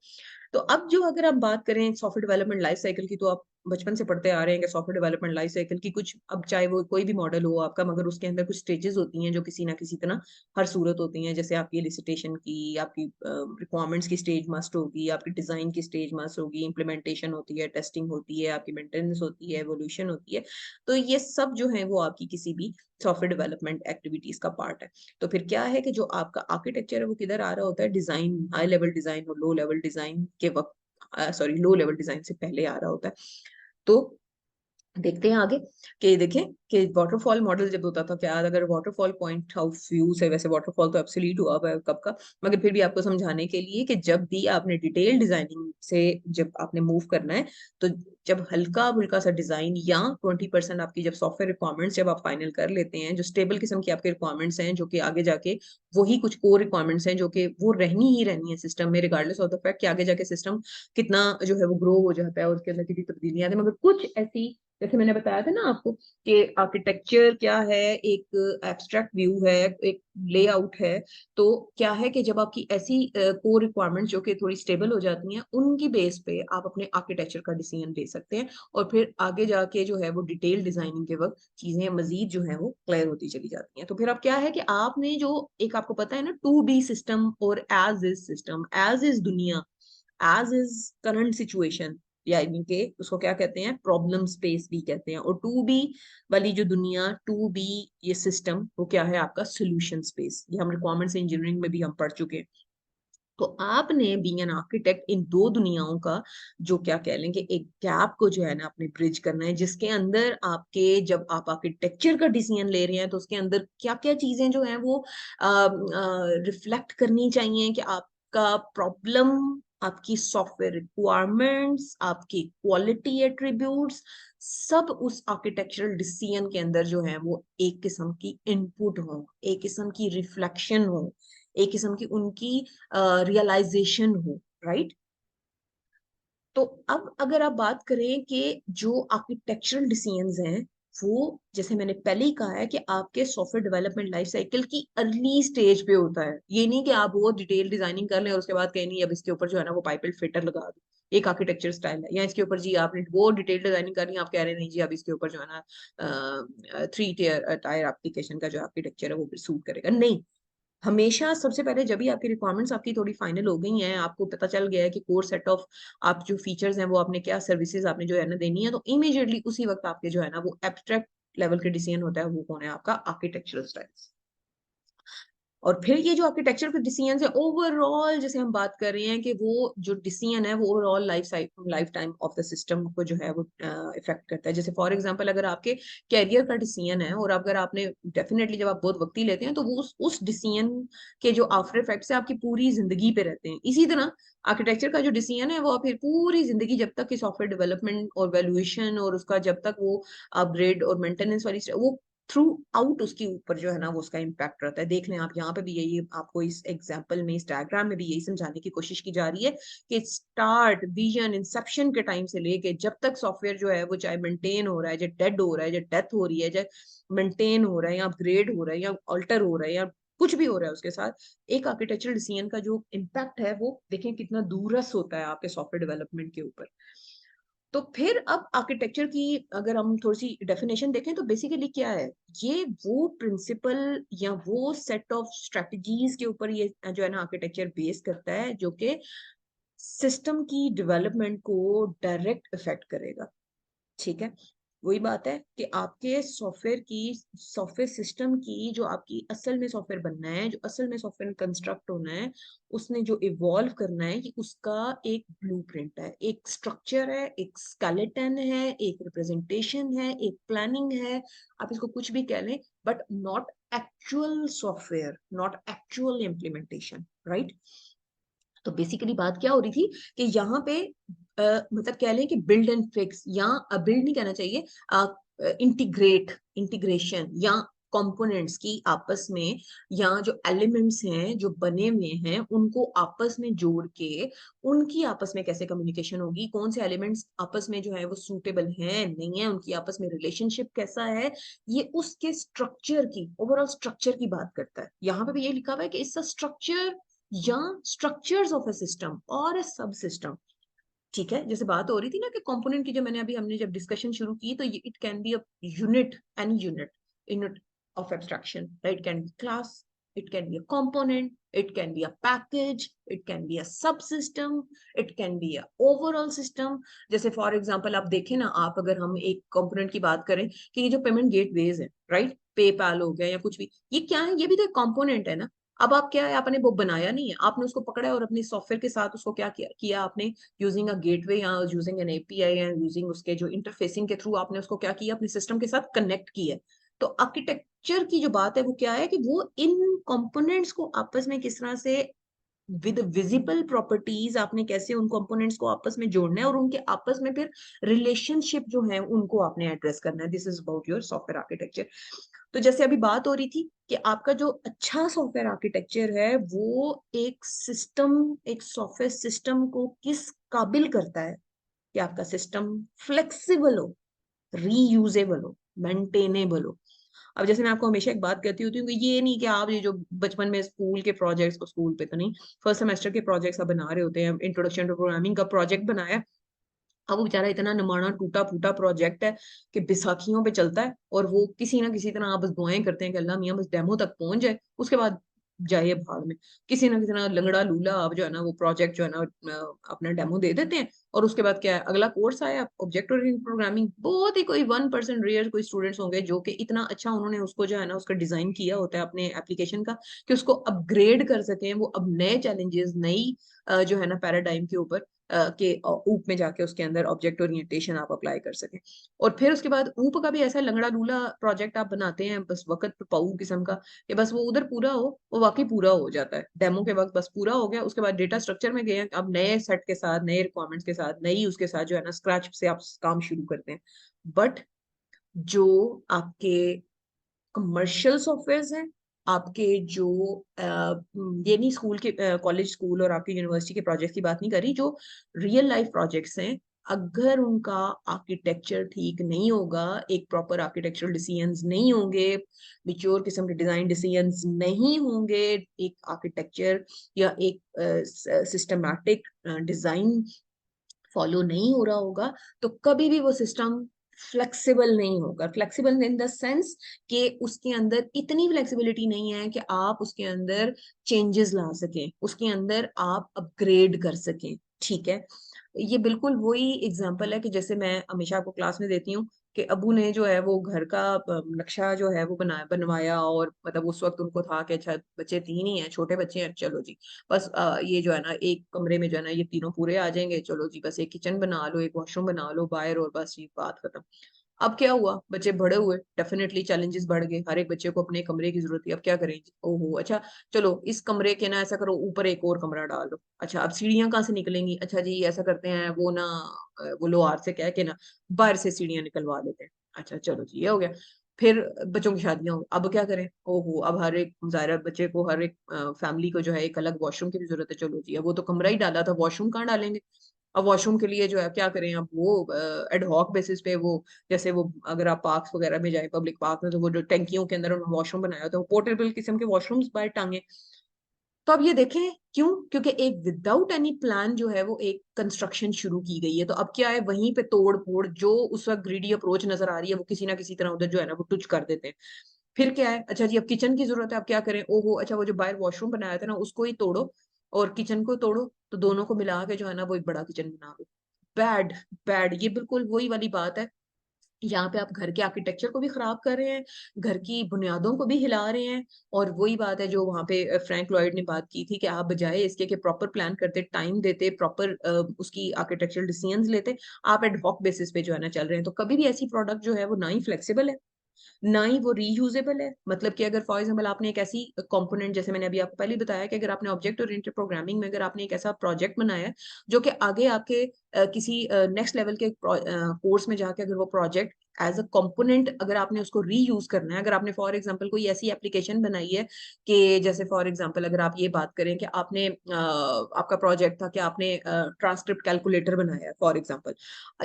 तो अब जो अगर आप बात करें सॉफ्टवेयर डेवलपमेंट लाइफ साइकिल की, तो आप बचपन से पढ़ते आ रहे हैं कि सॉफ्टवेयर डेवलपमेंट लाइफ साइकिल की कुछ, अब चाहे वो कोई भी मॉडल हो आपका, मगर उसके अंदर कुछ स्टेजेस होती हैं जो किसी ना किसी तरह हर सूरत होती हैं। जैसे आपकी एलिसिटेशन की, आपकी रिक्वायरमेंट्स की स्टेज मस्ट होगी, आपकी डिजाइन की स्टेज मस्ट होगी, इम्प्लीमेंटेशन होती है, टेस्टिंग होती है, आपकी मेंटेनेंस होती है, एवोल्यूशन होती है। तो ये सब जो है वो आपकी किसी भी सॉफ्टवेयर डेवलपमेंट एक्टिविटीज का पार्ट है। तो फिर क्या है कि जो आपका आर्किटेक्चर है वो किधर आ रहा होता है, डिजाइन, हाई लेवल डिजाइन और लो लेवल डिजाइन के वक्त, सॉरी, लो लेवल डिजाइन से पहले आ रहा होता है। तो देखते हैं आगे कि देखें कि वाटरफॉल मॉडल जब होता था, क्या अगर वाटरफॉल पॉइंट ऑफ व्यू से, वैसे वाटरफॉल तो एब्सोल्यूट हुआ है कब का, मगर फिर भी आपको समझाने के लिए कि जब भी आपने डिटेल डिजाइनिंग से जब आपने मूव करना है, तो जब हल्का फुल्का सा डिजाइन या 20% आपकी जब सॉफ्टवेयर रिक्वायरमेंट्स जब आप फाइनल कर लेते हैं, जो स्टेबल किस्म की आपके रिक्वायरमेंट्स हैं, जो कि आगे जाके वही कुछ कोर रिक्वायरमेंट्स हैं जो कि वो रहनी ही रहनी है सिस्टम में, रिगार्डलेस ऑफ द फैक्ट कि आगे जाके सिस्टम कितना जो है वो ग्रो हो जाता है और उसके अंदर कितनी तब्दीलियां आती है। मगर कुछ ऐसी, जैसे मैंने बताया था ना आपको कि आर्किटेक्चर क्या है, एक एब्स्ट्रैक्ट व्यू है, एक लेआउट है। तो क्या है कि जब आपकी ऐसी कोर रिक्वायरमेंट जो कि थोड़ी स्टेबल हो जाती हैं, उनकी बेस पे आप अपने आर्किटेक्चर का डिसीजन ले सकते हैं, और फिर आगे जाके जो है वो डिटेल डिजाइनिंग के वक्त चीजें मजीद जो है वो क्लियर होती चली जाती हैं। तो फिर अब क्या है कि आपने जो, एक आपको पता है ना, टू बी सिस्टम और as is system, as is दुनिया, एज इज करंट सिचुएशन, यानी कि उसको क्या कहते हैं, प्रॉब्लम स्पेस भी कहते हैं। और टू बी वाली जो दुनिया, टू बी ये सिस्टम, वो क्या है आपका सोल्यूशन स्पेस। ये हम रिक्वायरमेंट्स इंजीनियरिंग में भी हम पढ़ चुके हैं। तो आपने बीइंग एन आर्किटेक्ट इन दो दुनियाओं का जो क्या कह लेंगे एक गैप को जो है ना आपने ब्रिज करना है, जिसके अंदर आपके, जब आप आर्किटेक्चर का डिसीजन ले रहे हैं तो उसके अंदर क्या क्या चीजें जो हैं वो रिफ्लेक्ट करनी चाहिए कि आपका प्रॉब्लम, आपकी सॉफ्टवेयर रिक्वायरमेंट्स, आपकी क्वालिटी एट्रीब्यूट्स, सब उस आर्किटेक्चरल डिसीजन के अंदर जो है वो एक किस्म की इनपुट हो, एक किस्म की रिफ्लेक्शन हो, एक किस्म की उनकी रियलाइजेशन हो, राइट। तो अब अगर आप बात करें कि जो आर्किटेक्चरल डिसीजंस हैं, वो जैसे मैंने पहले ही कहा है कि आपके सॉफ्टवेयर डेवलपमेंट लाइफ साइकिल की अर्ली स्टेज पे होता है। ये नहीं कि आप वो डिटेल डिजाइनिंग कर लें और उसके बाद कहें नहीं अब इसके ऊपर जो है ना वो पाइपल फिटर लगा दो, एक आर्किटेक्चर स्टाइल है, या इसके ऊपर जी आपने वो डिटेल डिजाइनिंग करनी है, आप कह रहे हैं नहीं जी अब इसके ऊपर जो है ना 3 टायर एप्लीकेशन का जो आर्किटेक्चर है वो सूट करेगा, नहीं। हमेशा सबसे पहले जब भी आपकी रिक्वायरमेंट्स आपकी थोड़ी फाइनल हो गई हैं, आपको पता चल गया है कि कोर सेट ऑफ आप जो फीचर्स हैं वो आपने क्या सर्विसेज आपने जो है ना देनी है, तो इमीडिएटली उसी वक्त आपके जो है ना वो एब्स्ट्रैक्ट लेवल के डिसीजन होता है, वो कौन है आपका आर्किटेक्चरल स्टाइल्स। और फिर ये जो आर्किटेक्चर के डिसीजन है ओवरऑल, जैसे हम बात कर रहे हैं कि वो जो डिसीजन है वो overall life time of the system को जो है वो इफेक्ट करता है। जैसे फॉर एग्जांपल अगर आपके कैरियर का डिसीजन है, और अगर आपने डेफिनेटली जब आप बहुत वक्ती लेते हैं तो वो उस डिसीजन के जो आफ्टर इफेक्ट्स है आपकी पूरी जिंदगी पे रहते हैं। इसी तरह आर्किटेक्चर का जो डिसीजन है वो फिर पूरी जिंदगी, जब तक कि सॉफ्टवेयर डेवलपमेंट और वैल्यूएशन और उसका जब तक वो अपग्रेड और मेंटेनेंस वाली वो थ्रू आउट उसके ऊपर जो है ना वो उसका इम्पैक्ट रहता है। देख लें आप यहाँ पे भी यही आपको इस एग्जांपल में, इस डायग्राम में भी यही समझाने की कोशिश की जा रही है कि स्टार्ट विजन इंसेप्शन के टाइम से लेके जब तक सॉफ्टवेयर जो है वो चाहे मेंटेन हो रहा है, चाहे डेड हो रहा है, चाहे डेथ हो रही है, चाहे मेंटेन हो रहा है या अपग्रेड हो रहा है या अल्टर हो रहा है या कुछ भी हो रहा है, उसके साथ एक आर्किटेक्चरल डिसीजन का जो इम्पैक्ट है वो देखें कितना दूरस होता है आपके सॉफ्टवेयर डेवलपमेंट के ऊपर। तो फिर अब आर्किटेक्चर की अगर हम थोड़ी सी डेफिनेशन देखें तो बेसिकली क्या है, ये वो प्रिंसिपल या वो सेट ऑफ स्ट्रेटजीज के ऊपर ये जो है ना आर्किटेक्चर बेस करता है जो कि सिस्टम की डेवलपमेंट को डायरेक्ट इफेक्ट करेगा। ठीक है, वही बात है कि आपके सॉफ्टवेयर सिस्टम की जो आपकी असल में सॉफ्टवेयर बनना है, जो असल में सॉफ्टवेयर कंस्ट्रक्ट होना है, उसने जो इवॉल्व करना है कि उसका एक ब्लूप्रिंट है, एक स्ट्रक्चर है, एक स्केलेटन है, एक रिप्रेजेंटेशन है, एक प्लानिंग है, आप इसको कुछ भी कह लें, but not actual software, not actual implementation, right. तो बेसिकली बात क्या हो रही थी कि यहाँ पे मतलब कह लें कि बिल्ड एंड फिक्स, या बिल्ड नहीं कहना चाहिए, इंटीग्रेशन या कंपोनेंट्स की आपस में, या जो एलिमेंट्स हैं जो बने हुए हैं उनको आपस में जोड़ के उनकी आपस में कैसे कम्युनिकेशन होगी, कौन से एलिमेंट्स आपस में जो है वो सूटेबल हैं नहीं है, उनकी आपस में रिलेशनशिप कैसा है, ये उसके स्ट्रक्चर की, ओवरऑल स्ट्रक्चर की बात करता है। यहाँ पे भी ये लिखा हुआ है कि इसका स्ट्रक्चर या स्ट्रक्चर्स ऑफ अ सिस्टम और अ सब सिस्टम। ठीक है, जैसे बात हो रही थी ना कि कंपोनेंट की, जो मैंने अभी हमने जब डिस्कशन शुरू की, तो it can be a unit, any unit of abstraction, right? It can be class, it can be a component, it can be a package, it can be a subsystem, it can be a overall system. जैसे for example आप देखें ना, आप अगर हम एक component की बात करें कि ये जो पेमेंट गेटवेज है, राइट, पेपाल हो गया या कुछ भी, ये क्या है? ये भी तो एक कंपोनेंट है ना। अब आप क्या है, आपने वो बनाया नहीं है, आपने उसको पकड़ा और अपने सॉफ्टवेयर के साथ उसको क्या किया आपने, यूजिंग अ गेटवे या यूजिंग एन एपीआई या यूजिंग उसके जो इंटरफेसिंग के थ्रू आपने उसको क्या किया, अपने सिस्टम के साथ कनेक्ट किया। तो आर्किटेक्चर की जो बात है वो क्या है कि वो इन कंपोनेंट्स को आपस में किस तरह से विद विजिबल प्रॉपर्टीज आपने कैसे उन कंपोनेंट्स को आपस में जोड़ना है और उनके आपस में फिर रिलेशनशिप जो है उनको आपने एड्रेस करना है। This is about your software architecture. तो जैसे अभी बात हो रही थी कि आपका जो अच्छा सॉफ्टवेयर आर्किटेक्चर है वो एक सिस्टम, एक सॉफ्टवेयर सिस्टम को किस काबिल करता है कि आपका सिस्टम फ्लेक्सिबल हो, रीयूजेबल हो, मेंटेनेबल हो। अब जैसे मैं आपको हमेशा एक बात कहती होती हूँ कि ये नहीं कि आप ये जो बचपन में स्कूल के प्रोजेक्ट्स, को स्कूल पे तो नहीं, फर्स्ट सेमेस्टर के प्रोजेक्ट्स आप बना रहे होते हैं, इंट्रोडक्शन टू प्रोग्रामिंग का प्रोजेक्ट बनाया, अब वो बेचारा इतना निमाना टूटा फूटा प्रोजेक्ट है कि बैसाखियों पे चलता है, और वो किसी ना किसी तरह आप बस दुआएं करते हैं कि अल्लाह मियां बस डेमो तक पहुंच जाए, उसके बाद जाइए भाड़ में। किसी ना किसी तरह लंगड़ा लूला आप जो है ना वो प्रोजेक्ट जो है ना अपना डेमो दे देते हैं, और उसके बाद क्या है, अगला कोर्स आया ऑब्जेक्ट ओरिएंटेड प्रोग्रामिंग। बहुत ही कोई 1% रेयर कोई स्टूडेंट्स होंगे जो कि इतना अच्छा उन्होंने उसको जो है ना उसका डिजाइन किया होता है अपने एप्लीकेशन का, कि उसको अपग्रेड कर सकें वो अब नए चैलेंजेस, नई जो है ना पैराडाइम के ऊपर के ऊप में जाके उसके अंदर ऑब्जेक्ट ओरिएंटेशन आप अप्लाई कर सकें। और फिर उसके बाद ऊप का भी ऐसा लंगड़ा लूला प्रोजेक्ट आप बनाते हैं बस वक्त पे पाऊ किस्म का, कि बस वो उधर पूरा हो, वो वाकई पूरा हो जाता है डेमो के वक्त, बस पूरा हो गया। उसके बाद डेटा स्ट्रक्चर में गए हैं, अब नए सेट के साथ, नए रिक्वायरमेंट्स के साथ, नई उसके साथ जो है ना स्क्रैच से आप काम शुरू करते हैं। बट जो आपके कमर्शियल सॉफ्टवेयर हैं, आपके जो ये नहीं स्कूल के, कॉलेज स्कूल और आपके यूनिवर्सिटी के प्रोजेक्ट्स की बात नहीं कर रही, जो रियल लाइफ प्रोजेक्ट्स हैं, अगर उनका आर्किटेक्चर ठीक नहीं होगा, एक प्रॉपर आर्किटेक्चरल डिसीजंस नहीं होंगे, मिच्योर किस्म के डिजाइन डिसीजंस नहीं होंगे, एक आर्किटेक्चर या एक सिस्टमैटिक डिजाइन फॉलो नहीं हो रहा होगा, तो कभी भी वो सिस्टम फ्लेक्सिबल नहीं होगा। फ्लेक्सिबल इन द सेंस कि उसके अंदर इतनी फ्लेक्सिबिलिटी नहीं है कि आप उसके अंदर चेंजेस ला सकें, उसके अंदर आप अपग्रेड कर सकें। ठीक है, ये बिल्कुल वही एग्जांपल है कि जैसे मैं हमेशा आपको क्लास में देती हूँ कि अबू ने जो है वो घर का नक्शा जो है वो बनवाया, और मतलब उस वक्त उनको था कि अच्छा बच्चे तीन ही हैं, छोटे बच्चे हैं, चलो जी बस ये जो है ना एक कमरे में जो है ना ये तीनों पूरे आ जाएंगे, चलो जी बस एक किचन बना लो, एक वॉशरूम बना लो बाहर, और बस ये बात खत्म। अब क्या हुआ, बच्चे बड़े हुए, डेफिनेटली चैलेंजेस बढ़ गए, हर एक बच्चे को अपने कमरे की जरूरत है। अब क्या करेंगे, ओहो अच्छा चलो इस कमरे के ना ऐसा करो ऊपर एक और कमरा डाल दो, अच्छा अब सीढ़ियां कहाँ से निकलेंगी, अच्छा जी ऐसा करते हैं वो ना वो लोहार से कह के ना बाहर से सीढ़ियां निकलवा लेते हैं। अच्छा चलो जी ये हो गया। फिर बच्चों की शादियां हो, अब क्या करें, ओहो अब हर एक जाहिर है बच्चे को, हर एक फैमिली को जो है एक अलग वॉशरूम की भी जरूरत है, चलो जी अब वो तो कमरा ही डाला था, वॉशरूम कहाँ डालेंगे। अब वॉशरूम के लिए जो है क्या करें, अब वो एडहॉक बेसिस पे वो, जैसे वो अगर आप पार्क्स वगैरह में जाए, पब्लिक पार्क में, तो वो जो टैंकियों के अंदर उन्होंने वॉशरूम बनाया होता है, पोर्टेबल किस्म के वॉशरूम्स बाहर टांगे। तो अब ये देखें क्यों, क्योंकि एक विदाउट एनी प्लान जो है वो एक कंस्ट्रक्शन शुरू की गई है। तो अब क्या है, वहीं पे तोड़ फोड़ जो उस वक्त ग्रीडी अप्रोच नजर आ रही है वो किसी ना किसी तरह उधर जो है ना वो टुच कर देते हैं। फिर क्या है, अच्छा जी अब किचन की जरूरत है, अब क्या करें, ओहो अच्छा वो जो बाहर वॉशरूम बनाया था ना उसको ही तोड़ो और किचन को तोड़ो, तो दोनों को मिला के जो है ना वो एक बड़ा किचन बना लो। बैड, बैड, ये बिल्कुल वही वाली बात है। यहाँ पे आप घर के आर्किटेक्चर को भी खराब कर रहे हैं, घर की बुनियादों को भी हिला रहे हैं। और वही बात है जो वहां पे फ्रैंक लॉयड ने बात की थी कि आप बजाय इसके कि प्रॉपर प्लान करते, टाइम देते, प्रॉपर उसकी आर्किटेक्चरल डिसीजंस लेते, आप एड हॉक बेसिस पे जो है ना चल रहे हैं। तो कभी भी ऐसी प्रोडक्ट जो है वो ना ही फ्लेक्सिबल है, ना ही वो रीयूजेबल है। मतलब कि अगर फॉर एग्जाम्पल आपने एक ऐसी कंपोनेंट, जैसे मैंने अभी आपको पहले बताया कि अगर आपने ऑब्जेक्ट ओरिएंटेड प्रोग्रामिंग में अगर आपने एक ऐसा प्रोजेक्ट बनाया है जो कि आगे आपके किसी नेक्स्ट लेवल के कोर्स में जाके अगर वो प्रोजेक्ट एज अ कंपोनेंट अगर आपने उसको रीयूज करना है, अगर आपने फॉर एग्जांपल कोई ऐसी एप्लीकेशन बनाई है कि जैसे फॉर एग्जांपल अगर आप ये बात करें कि आपने आपका प्रोजेक्ट था कि आपने ट्रांसक्रिप्ट कैलकुलेटर बनाया है फॉर एग्जांपल,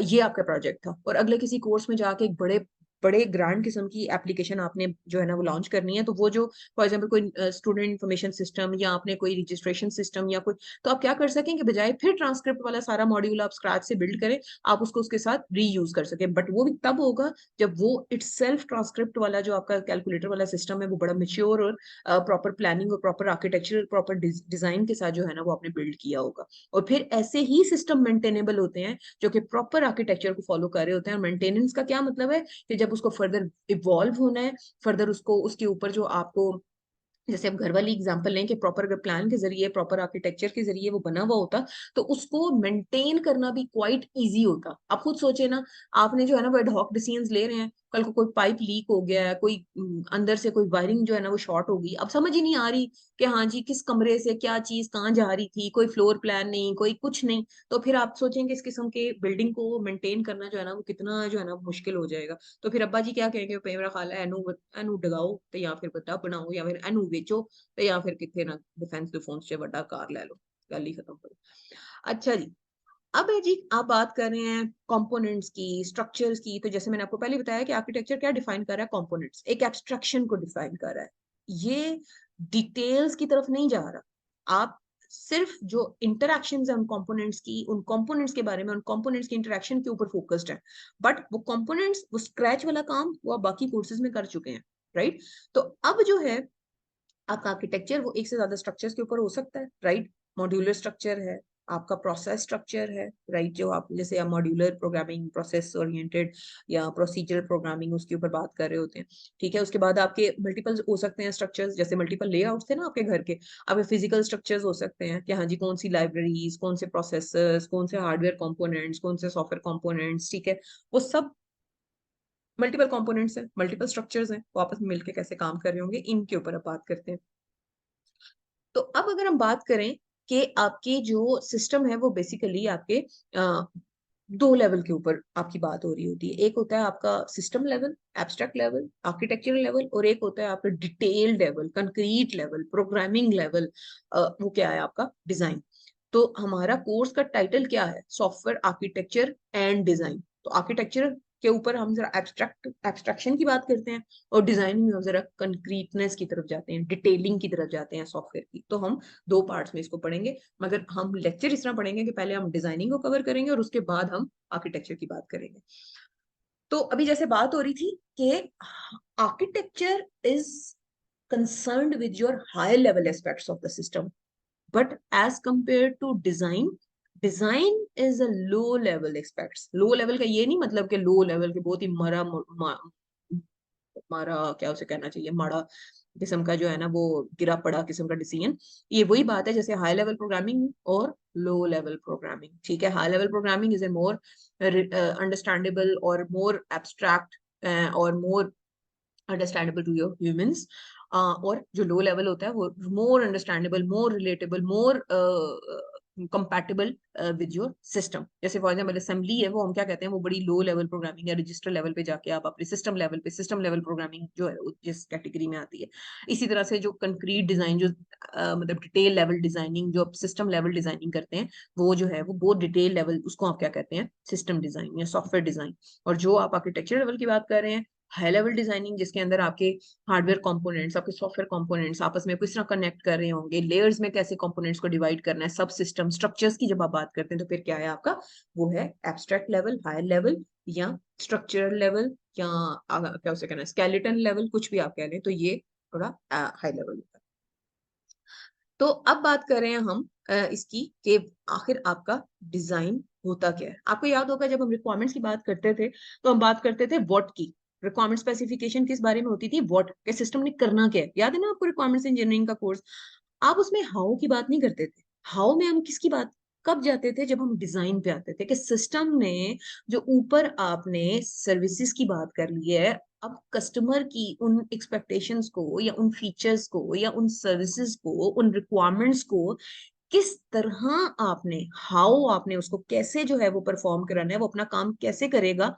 ये आपका प्रोजेक्ट था, और अगले किसी कोर्स में जाके एक बड़े बड़े ग्रैंड किस्म की एप्लीकेशन आपने जो है ना वो लॉन्च करनी है, तो वो जो फॉर एग्जांपल कोई स्टूडेंट इंफॉर्मेशन सिस्टम या आपने कोई रजिस्ट्रेशन सिस्टम या कोई, तो आप क्या कर सकेंगे, बजाय फिर ट्रांसक्रिप्ट वाला सारा मॉड्यूल आप स्क्रैच से बिल्ड करें, आप उसको उसके साथ रीयूज कर सकें। बट वो भी तब होगा जब वो इटसेल्फ ट्रांसक्रिप्ट वाला जो आपका कैलकुलेटर वाला सिस्टम है वो बड़ा मेच्योर और प्रॉपर प्लानिंग और प्रॉपर आर्किटेक्चर प्रॉपर डिजाइन के साथ जो है ना वो आपने बिल्ड किया होगा। और फिर ऐसे ही सिस्टम मेंटेनेबल होते हैं जो कि प्रॉपर आर्किटेक्चर को फॉलो कर रहे होते हैं। मेंटेनेंस का क्या मतलब है कि जब उसको फर्दर इवॉल्व होना है, फर्दर उसको उसके ऊपर जो आपको, जैसे अब घर वाली एग्जांपल लें कि प्रॉपर अगर प्लान के जरिए प्रॉपर आर्किटेक्चर के जरिए वो बना हुआ होता तो उसको मेंटेन करना भी क्वाइट इजी होता। आप खुद सोचे ना, आपने जो है ना वो एडहॉक डिसीजंस ले रहे हैं, कल को कोई पाइप लीक हो गया है, कोई अंदर से कोई वायरिंग जो है ना वो शॉर्ट होगी, अब समझ ही नहीं आ रही कि हाँ जी किस कमरे से क्या चीज कहाँ जा रही थी, कोई फ्लोर प्लान नहीं, कोई कुछ नहीं, तो फिर आप सोचेंगे इस किस्म के बिल्डिंग को मेंटेन करना जो है ना वो कितना जो है ना मुश्किल हो जाएगा। तो फिर अब्बा जी क्या कहेंगे, मेरा ख्याल है एनू एनू डगाओ तो या फिर बड़ा बनाओ या फिर एनू बेचो तो या फिर कितने ना डिफेंस डिफेंस से बड़ा कार ले लो, गल ही खत्म करो। अच्छा जी, अब है जी आप बात कर रहे हैं कंपोनेंट्स की, स्ट्रक्चर्स की, तो जैसे मैंने आपको पहले बताया कि आर्किटेक्चर क्या डिफाइन कर रहा है, कंपोनेंट्स एक एब्स्ट्रैक्शन को डिफाइन कर रहा है। ये डिटेल्स की तरफ नहीं जा रहा, आप सिर्फ जो इंटरैक्शंस है उन कंपोनेंट्स की, उन कंपोनेंट्स के बारे में, उन कंपोनेंट्स की इंटरैक्शन के ऊपर फोकस्ड है। बट वो कंपोनेंट्स, वो स्क्रैच वाला काम वो आप बाकी कोर्सेज में कर चुके हैं, राइट। तो अब जो है आपका आर्किटेक्चर वो एक से ज्यादा स्ट्रक्चर्स के ऊपर हो सकता है, राइट। मॉड्यूलर स्ट्रक्चर है, आपका प्रोसेस स्ट्रक्चर है, राइट, जो आप जैसे आप मॉड्यूलर प्रोग्रामिंग, प्रोसेस ओरिएंटेड या प्रोसीजरल प्रोग्रामिंग उसके ऊपर बात कर रहे होते हैं, ठीक है। उसके बाद आपके मल्टीपल हो सकते हैं स्ट्रक्चर्स, जैसे मल्टीपल लेआउट्स थे ना आपके घर के, अब फिजिकल स्ट्रक्चर्स हो सकते हैं कि हाँ जी कौन सी लाइब्रेरीज, कौन से प्रोसेसर्स, कौन से हार्डवेयर कंपोनेंट्स, कौन से सॉफ्टवेयर कंपोनेंट्स, ठीक है। वो सब मल्टीपल कंपोनेंट्स हैं, मल्टीपल स्ट्रक्चर्स हैं, वो आपस में मिलकर कैसे काम कर रहे होंगे, इनके ऊपर अब बात करते हैं। तो अब अगर हम बात करें कि आपके जो सिस्टम है वो बेसिकली आपके दो लेवल के ऊपर आपकी बात हो रही होती है। एक होता है आपका system level, abstract level, architectural level, और एक होता है आपका detail level, concrete level, programming level, वो क्या है आपका डिजाइन। तो हमारा कोर्स का टाइटल क्या है, सॉफ्टवेयर आर्किटेक्चर एंड डिजाइन। तो आर्किटेक्चर के ऊपर हम जरा एब्स्ट्रैक्शन की बात करते हैं, और डिजाइनिंग में हम जरा कंक्रीटनेस की तरफ जाते हैं, डिटेलिंग की तरफ जाते हैं सॉफ्टवेयर की। तो हम दो पार्ट्स में इसको पढ़ेंगे, मगर हम लेक्चर इस तरह पढ़ेंगे कि पहले हम डिजाइनिंग को कवर करेंगे और उसके बाद हम आर्किटेक्चर की बात करेंगे। तो अभी जैसे बात हो रही थी कि architecture is concerned with your higher level aspects of the system, but as compared to design, design is a low level aspects। low level का ये नहीं मतलब कि low level के बहुत ही मारा क्या उसे कहना चाहिए, माड़ा किस्म का जो है ना वो गिरा पड़ा किस्म का डिसीजन। ये वही बात है जैसे हाई लेवल प्रोग्रामिंग और लो लेवल प्रोग्रामिंग, ठीक है। High level programming is a more understandable और मोर एब्स्ट्रैक्ट और more understandable to your humans. और जो लो लेवल होता है वो more understandable, more relatable, more compatible with your system. जैसे फॉर एग्जांपल असेंबली है, वो हम क्या कहते हैं, वो बड़ी लो लेवल प्रोग्रामिंग या रजिस्टर लेवल पे जाके आप अपने सिस्टम लेवल पे, सिस्टम लेवल प्रोग्रामिंग जो है वो जिस कैटेगरी में आती है। इसी तरह से जो कंक्रीट डिजाइन, जो मतलब डिटेल लेवल डिजाइनिंग, जो आप सिस्टम लेवल डिजाइनिंग करते हैं, वो जो है वो बहुत डिटेल लेवल, उसको आप क्या कहते हैं, सिस्टम डिजाइन या सॉफ्टवेयर डिजाइन। और जो आप आर्किटेक्चर लेवल की बात कर रहे हैं, हाई लेवल डिजाइनिंग, जिसके अंदर आपके हार्डवेयर कंपोनेंट्स, आपके सॉफ्टवेयर कंपोनेंट्स आपस में किस तरह कनेक्ट कर रहे होंगे, लेयर्स में कैसे कंपोनेंट्स को डिवाइड करना है, सब सिस्टम स्ट्रक्चर्स की जब आप बात करते हैं तो फिर क्या है आपका, वो है एब्स्ट्रैक्ट लेवल, हायर लेवल, या स्ट्रक्चरल लेवल, या क्या उसे कहना है, स्केलेटन लेवल, कुछ भी आप कह लें, तो ये थोड़ा हाई लेवल होता है। तो अब बात कर रहे हैं हम इसकी कि आखिर आपका डिजाइन होता क्या है। आपको याद होगा जब हम रिक्वायरमेंट्स की बात करते थे तो हम बात करते थे व्हाट की। रिक्वायरमेंट स्पेसिफिकेशन किस बारे में होती थी, व्हाट के सिस्टम ने करना क्या है, याद है ना आपको रिक्वायरमेंट्स इंजीनियरिंग का कोर्स। आप उसमें हाउ की बात नहीं करते थे। हाउ में हम किसकी बात कब जाते थे, जब हम डिजाइन पे आते थे कि सिस्टम ने जो ऊपर आपने सर्विसेज की बात कर ली है, अब कस्टमर की उन एक्सपेक्टेशंस को या उन फीचर्स को या उन सर्विसेज को, उन रिक्वायरमेंट्स को किस तरह आपने, हाउ आपने उसको कैसे जो है वो परफॉर्म कराना है, वो अपना काम कैसे करेगा,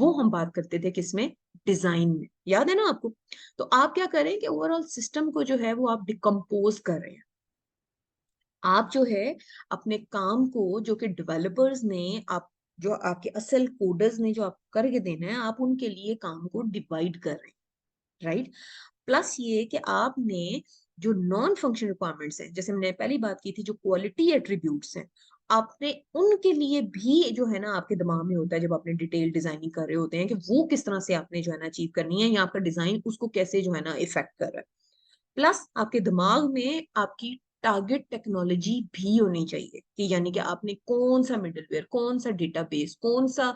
वो हम बात करते थे किसमें, डिजाइन में। याद है ना आपको। तो आप क्या करें कि ओवरऑल सिस्टम को जो है वो आप डिकम्पोज कर रहे हैं। आप जो है अपने काम को, जो कि डेवलपर्स ने आप जो आपके असल कोडर्स ने जो आपको करके देना है, आप उनके लिए काम को डिवाइड कर रहे हैं, राइट। प्लस ये कि आपने जो नॉन फंक्शनल रिक्वायरमेंट्स हैं, जैसे हमने पहली बात की थी, जो क्वालिटी एट्रीब्यूट्स हैं, आपने उनके लिए भी जो है ना आपके दिमाग में होता है, जब आपने डिटेल डिजाइनिंग कर रहे होते हैं, कि वो किस तरह से आपने जो है ना अचीव करनी है, या आपका डिजाइन उसको कैसे जो है ना इफेक्ट कर रहा है। प्लस आपके दिमाग में आपकी टारगेट टेक्नोलॉजी भी होनी चाहिए, कि यानी कि आपने कौन सा मिडलवेयर, कौन सा डेटाबेस, कौन सा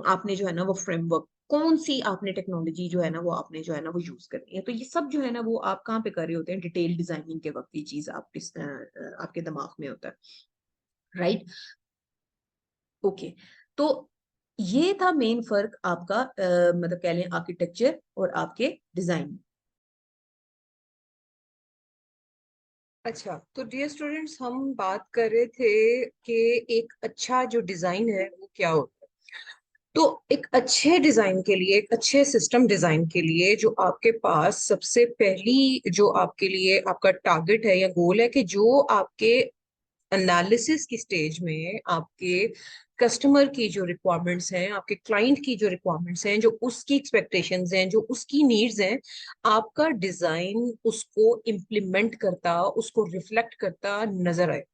आपने जो है ना वो फ्रेमवर्क, कौन सी आपने टेक्नोलॉजी जो है ना वो आपने जो है ना वो यूज करनी है। तो ये सब जो है ना वो आप कहाँ पे कर रहे होते हैं, डिटेल डिजाइनिंग के वक्त ये चीज आपके दिमाग में होता है, राइट। ओके। तो ये था मेन फर्क आपका, मतलब कह लें आर्किटेक्चर और आपके डिजाइन। अच्छा, तो डियर स्टूडेंट्स, हम बात कर रहे थे कि एक अच्छा जो डिजाइन है वो क्या होता है। तो एक अच्छे डिजाइन के लिए, एक अच्छे सिस्टम डिजाइन के लिए, जो आपके पास सबसे पहली जो आपके लिए आपका टारगेट है या गोल है, कि जो आपके एनालिसिस की स्टेज में आपके कस्टमर की जो रिक्वायरमेंट्स हैं, आपके क्लाइंट की जो रिक्वायरमेंट्स हैं, जो उसकी एक्सपेक्टेशंस हैं, जो उसकी नीड्स हैं, आपका डिजाइन उसको इम्प्लीमेंट करता, उसको रिफ्लेक्ट करता नजर आए।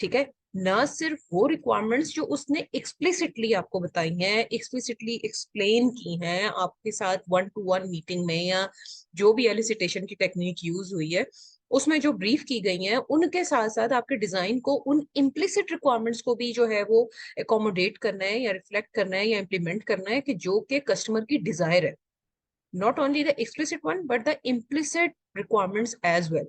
ठीक है। ना सिर्फ वो रिक्वायरमेंट्स जो उसने एक्सप्लिसिटली आपको बताई हैं, एक्सप्लिसिटली एक्सप्लेन की हैं आपके साथ वन टू वन मीटिंग में, या जो भी एलिसिटेशन की टेक्निक यूज हुई है उसमें जो ब्रीफ की गई हैं, उनके साथ साथ आपके डिजाइन को उन इम्प्लिसिट रिक्वायरमेंट्स को भी जो है वो एकोमोडेट करना है, या रिफ्लेक्ट करना है, या इम्प्लीमेंट करना है, कि जो कि कस्टमर की डिजायर है। Not only the explicit one but the implicit requirements as well.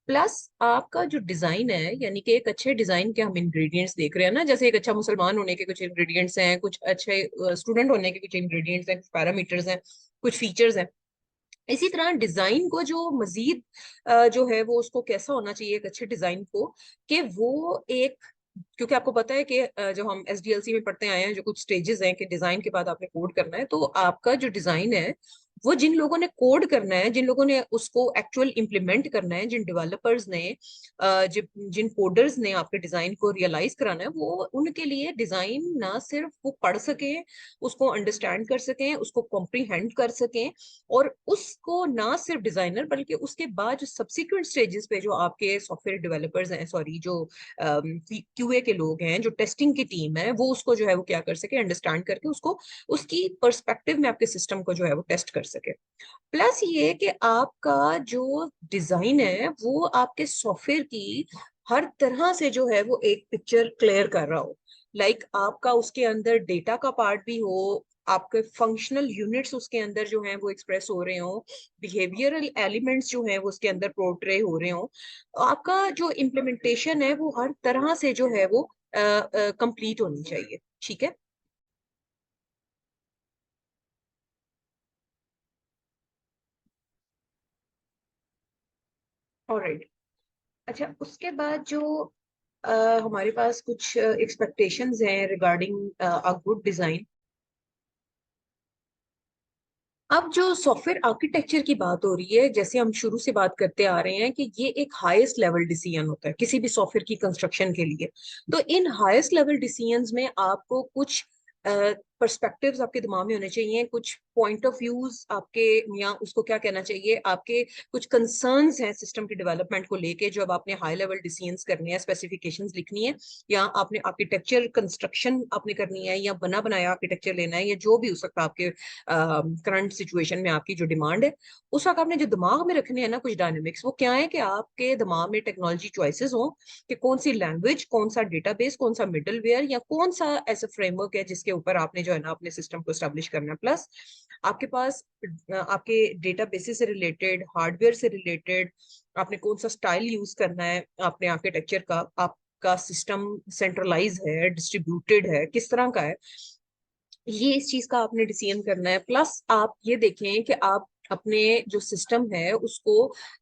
Plus आपका जो डिजाइन है, यानी कि एक अच्छे डिजाइन के हम इंग्रेडिएंट्स देख रहे हैं ना, जैसे एक अच्छा मुसलमान होने के कुछ इंग्रेडिएंट्स हैं, कुछ अच्छे स्टूडेंट होने के कुछ इंग्रेडिएंट्स हैं, कुछ पैरामीटर्स हैं, कुछ फीचर्स हैं। इसी तरह डिजाइन को जो मजीद जो है वो उसको कैसा होना चाहिए एक अच्छे डिजाइन को, कि वो एक, क्योंकि आपको पता है कि जो हम एसडीएलसी में पढ़ते आए हैं, जो कुछ स्टेजेस हैं कि डिजाइन के बाद आपने कोड करना है, तो आपका जो डिजाइन है वो जिन लोगों ने कोड करना है, जिन लोगों ने उसको एक्चुअल इंप्लीमेंट करना है, जिन डेवलपर्स ने जिन कोडर्स ने आपके डिजाइन को रियलाइज कराना है, वो उनके लिए डिजाइन ना सिर्फ वो पढ़ सकें, उसको अंडरस्टैंड कर सकें, उसको कॉम्प्रीहेंड कर सकें, और उसको ना सिर्फ डिजाइनर बल्कि उसके बाद जो सब्सिक्वेंट स्टेजेस पे जो आपके सॉफ्टवेयर डेवलपर्स हैं, सॉरी जो क्यूए के लोग हैं, जो टेस्टिंग की टीम है, वो उसको जो है वो क्या कर सके, अंडरस्टैंड करके उसको उसकी पर्सपेक्टिव में आपके सिस्टम को जो है वो टेस्ट कर सके। प्लस ये कि आपका जो डिजाइन है वो आपके सॉफ्टवेयर की हर तरह से जो है वो एक पिक्चर क्लियर कर रहा हो। आपका उसके अंदर डेटा का पार्ट भी हो, आपके फंक्शनल यूनिट्स उसके अंदर जो हैं वो एक्सप्रेस हो रहे हो, बिहेवियरल एलिमेंट्स जो हैं वो उसके अंदर पोर्ट्रे हो रहे हो, आपका जो इम्प्लीमेंटेशन है वो हर तरह से जो है वो कंप्लीट होनी चाहिए। ठीक है। ऑलराइट। अच्छा, उसके बाद जो हमारे पास कुछ एक्सपेक्टेशंस हैं रिगार्डिंग अ गुड डिजाइन। अब जो सॉफ्टवेयर आर्किटेक्चर की बात हो रही है, जैसे हम शुरू से बात करते आ रहे हैं कि ये एक हाईएस्ट लेवल डिसीजन होता है किसी भी सॉफ्टवेयर की कंस्ट्रक्शन के लिए। तो इन हाईएस्ट लेवल डिसीजंस में आपको कुछ पर्सपेक्टिव्स आपके दिमाग में होने चाहिए, कुछ पॉइंट ऑफ व्यूज आपके, या उसको क्या कहना चाहिए, आपके कुछ कंसर्न्स हैं सिस्टम के डेवलपमेंट को लेके, जब आपने हाई लेवल डिसीजंस करने हैं, स्पेसिफिकेशंस लिखनी है, या आपने आर्किटेक्चर कंस्ट्रक्शन आपने करनी है, या बना बनाया आर्किटेक्चर लेना है, या जो भी हो सकता है आपके करंट सिचुएशन में आपकी जो डिमांड है, उस वक्त आपने जो दिमाग में रखने हैं ना कुछ डायनेमिक्स, वो क्या है कि आपके दिमाग में टेक्नोलॉजी चॉइसेस हो, कि कौन सी लैंग्वेज, कौन सा डेटाबेस, कौन सा मिडलवेयर, या कौन सा ऐसा फ्रेमवर्क है जिसके ऊपर आपने जो है ना अपने सिस्टम को स्टैब्लिश करना है। प्लस आपके पास आपके डेटाबेसेस से रिलेटेड, हार्डवेयर से रिलेटेड, आपने कौन सा स्टाइल यूज करना है आपने आर्किटेक्चर का, आपका सिस्टम सेंट्रलाइज है, डिस्ट्रीब्यूटेड है, किस तरह का है, ये इस चीज का आपने डिसीजन करना है। प्लस आप ये देखें कि आप अपने जो सिस्टम है उसको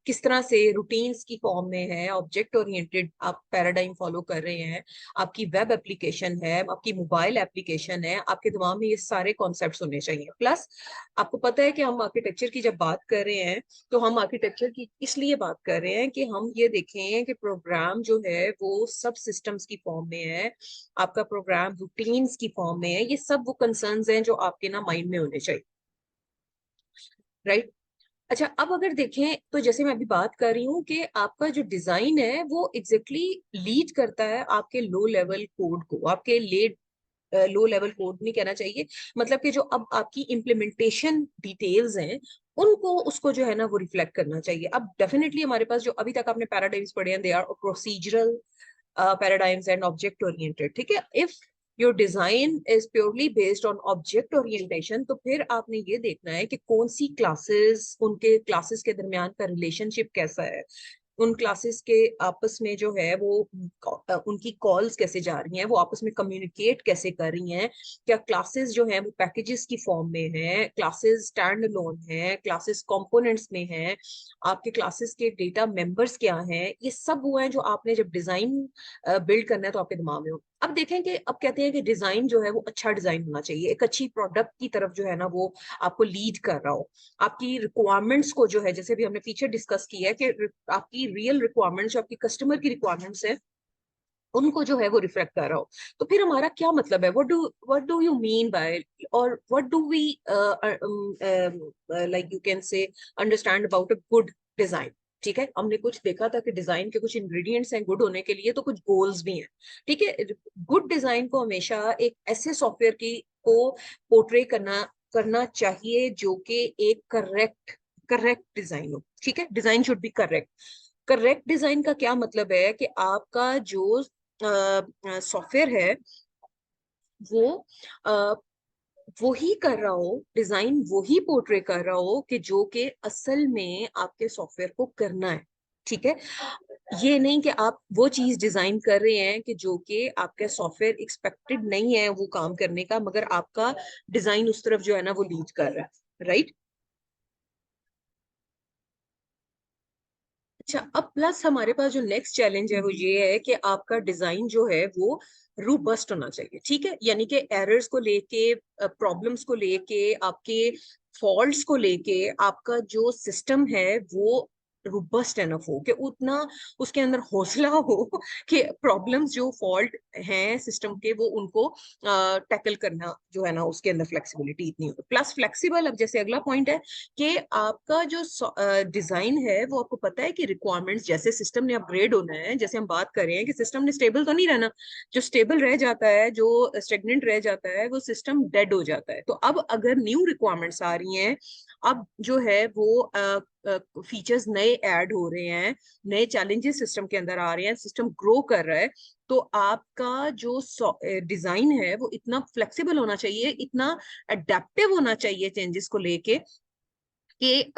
किस तरह से रूटीन्स की फॉर्म में है, ऑब्जेक्ट ओरिएंटेड आप पैराडाइम फॉलो कर रहे हैं, आपकी वेब एप्लीकेशन है, आपकी मोबाइल एप्लीकेशन है, आपके दिमाग में ये सारे कॉन्सेप्ट्स होने चाहिए। प्लस आपको पता है कि हम आर्किटेक्चर की जब बात कर रहे हैं तो हम आर्किटेक्चर की इसलिए बात कर रहे हैं कि हम ये देखें कि प्रोग्राम जो है वो सब सिस्टम्स की फॉर्म में है, आपका प्रोग्राम रूटीन्स की फॉर्म में है, ये सब वो कंसर्न्स हैं जो आपके ना माइंड में होने चाहिए, राइट। अच्छा, अब अगर देखें तो जैसे मैं अभी बात कर रही हूँ कि आपका जो डिजाइन है वो एग्जैक्टली लीड करता है आपके लो लेवल कोड को, आपके लो लेवल कोड नहीं कहना चाहिए, मतलब कि जो अब आपकी इम्प्लीमेंटेशन डिटेल्स हैं उनको उसको जो है ना वो रिफ्लेक्ट करना चाहिए। अब डेफिनेटली हमारे पास जो अभी तक आपने पैराडाइम्स पढ़े हैं, they are procedural paradigms and object oriented, ठीक है। If your design is purely based on object orientation, तो फिर आपने ये देखना है कि कौन सी क्लासेस, उनके क्लासेस के दरमियान का रिलेशनशिप कैसा है, उन क्लासेस के आपस में जो है वो उनकी कॉल्स कैसे जा रही हैं, वो आपस में कम्युनिकेट कैसे कर रही हैं, क्या क्लासेस जो है वो पैकेजेस की फॉर्म में है, क्लासेस स्टैंड अलोन है, क्लासेस कंपोनेंट्स में है, आपके क्लासेस के डेटा मेंबर्स क्या हैं, ये सब वो है जो आपने जब डिजाइन बिल्ड करना है तो आपके दिमाग में हो। अब देखें कि अब कहते हैं कि डिजाइन जो है वो अच्छा डिजाइन होना चाहिए, एक अच्छी प्रोडक्ट की तरफ जो है ना वो आपको लीड कर रहा हो, आपकी रिक्वायरमेंट्स को जो है, जैसे भी हमने पीछे डिस्कस किया है कि आपकी रियल रिक्वायरमेंट्स जो आपकी कस्टमर की रिक्वायरमेंट्स है उनको जो है वो रिफ्लेक्ट कर रहा हो। तो फिर हमारा क्या मतलब है, what do you mean by, और what do we like you can say understand about a good design. ठीक है, हमने कुछ देखा था कि डिजाइन के कुछ इंग्रेडिएंट्स हैं गुड होने के लिए, तो कुछ गोल्स भी हैं। ठीक है, गुड डिजाइन को हमेशा एक ऐसे सॉफ्टवेयर की को पोर्ट्रे करना करना चाहिए जो कि एक करेक्ट करेक्ट डिजाइन हो। ठीक है, design should be correct. Correct design का क्या मतलब है कि आपका जो सॉफ्टवेयर है वो अ, वो ही कर रहा हो, डिजाइन वो ही पोर्ट्रे कर रहा हो कि जो कि असल में आपके सॉफ्टवेयर को करना है। ठीक है, ये नहीं कि आप वो चीज डिजाइन कर रहे हैं कि जो कि आपका सॉफ्टवेयर एक्सपेक्टेड नहीं है वो काम करने का, मगर आपका डिजाइन उस तरफ जो है ना वो लीड कर रहा है, राइट। अच्छा, अब प्लस हमारे पास जो नेक्स्ट चैलेंज है वो ये है कि आपका डिजाइन जो है वो रूबस्ट होना चाहिए। ठीक है, यानी कि एरर्स को लेके, प्रॉब्लम्स को लेके, आपके फॉल्ट्स को लेके आपका जो सिस्टम है वो रूबस्ट एनफ हो, कि उतना उसके अंदर हौसला हो कि प्रॉब्लम्स जो फॉल्ट हैं सिस्टम के वो उनको टैकल करना जो है ना उसके अंदर फ्लेक्सिबिलिटी इतनी हो। प्लस फ्लेक्सिबल, अब जैसे अगला पॉइंट है कि आपका जो डिजाइन है वो आपको पता है कि रिक्वायरमेंट्स जैसे सिस्टम ने अपग्रेड होना है, जैसे हम बात कर रहे हैं कि सिस्टम ने स्टेबल तो नहीं रहना, जो स्टेबल रह जाता है, जो स्टेगनेंट रह जाता है, वो सिस्टम डेड हो जाता है। तो अब अगर न्यू रिक्वायरमेंट्स आ रही हैं, अब जो है वो फीचर्स नए ऐड हो रहे हैं, नए चैलेंजेस सिस्टम के अंदर आ रहे हैं, सिस्टम ग्रो कर रहा है, तो आपका जो डिजाइन है वो इतना फ्लेक्सिबल होना चाहिए, इतना अडेप्टिव होना चाहिए चेंजेस को लेके कि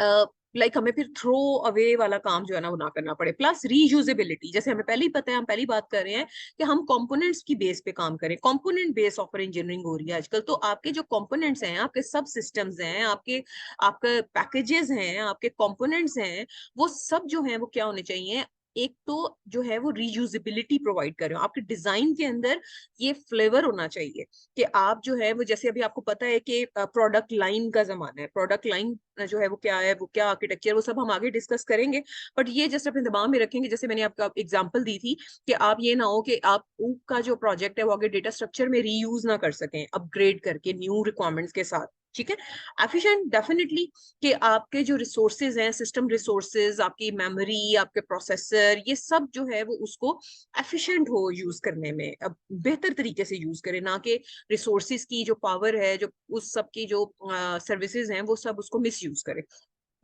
लाइक हमें फिर थ्रो अवे वाला काम जो है ना वो ना करना पड़े। प्लस रीयूजेबिलिटी, जैसे हमें पहले ही पता है, हम पहली बात कर रहे हैं कि हम कंपोनेंट्स की बेस पे काम करें, कंपोनेंट बेस सॉफ्टवेयर इंजीनियरिंग हो रही है आजकल, तो आपके जो कंपोनेंट्स हैं, आपके सब सिस्टम्स हैं, आपके आपके पैकेजेस हैं, आपके कंपोनेंट्स हैं, वो सब जो है वो क्या होने चाहिए, एक तो जो है वो रीयूजेबिलिटी प्रोवाइड कर रहे हो, आपके डिजाइन के अंदर ये फ्लेवर होना चाहिए कि आप जो है वो, जैसे अभी आपको पता है कि प्रोडक्ट लाइन का जमाना है, प्रोडक्ट लाइन जो है वो क्या है, वो क्या आर्किटेक्चर, वो सब हम आगे डिस्कस करेंगे। बट ये जैसे अपने दिमाग में रखेंगे, जैसे मैंने आपका एग्जांपल दी थी कि आप ये ना हो कि आप ऊक का जो प्रोजेक्ट है वो आगे डेटा स्ट्रक्चर में रीयूज ना कर सकें अपग्रेड करके न्यू रिक्वायरमेंट्स के साथ। ठीक है, एफिशिएंट डेफिनेटली कि आपके जो रिसोर्सेज हैं, सिस्टम रिसोर्सेज, आपकी मेमोरी, आपके प्रोसेसर, ये सब जो है वो उसको एफिशिएंट हो यूज करने में, अब बेहतर तरीके से यूज करें, ना कि रिसोर्सेज की जो पावर है, जो उस सब की जो सर्विसेज हैं वो सब उसको मिस यूज करें।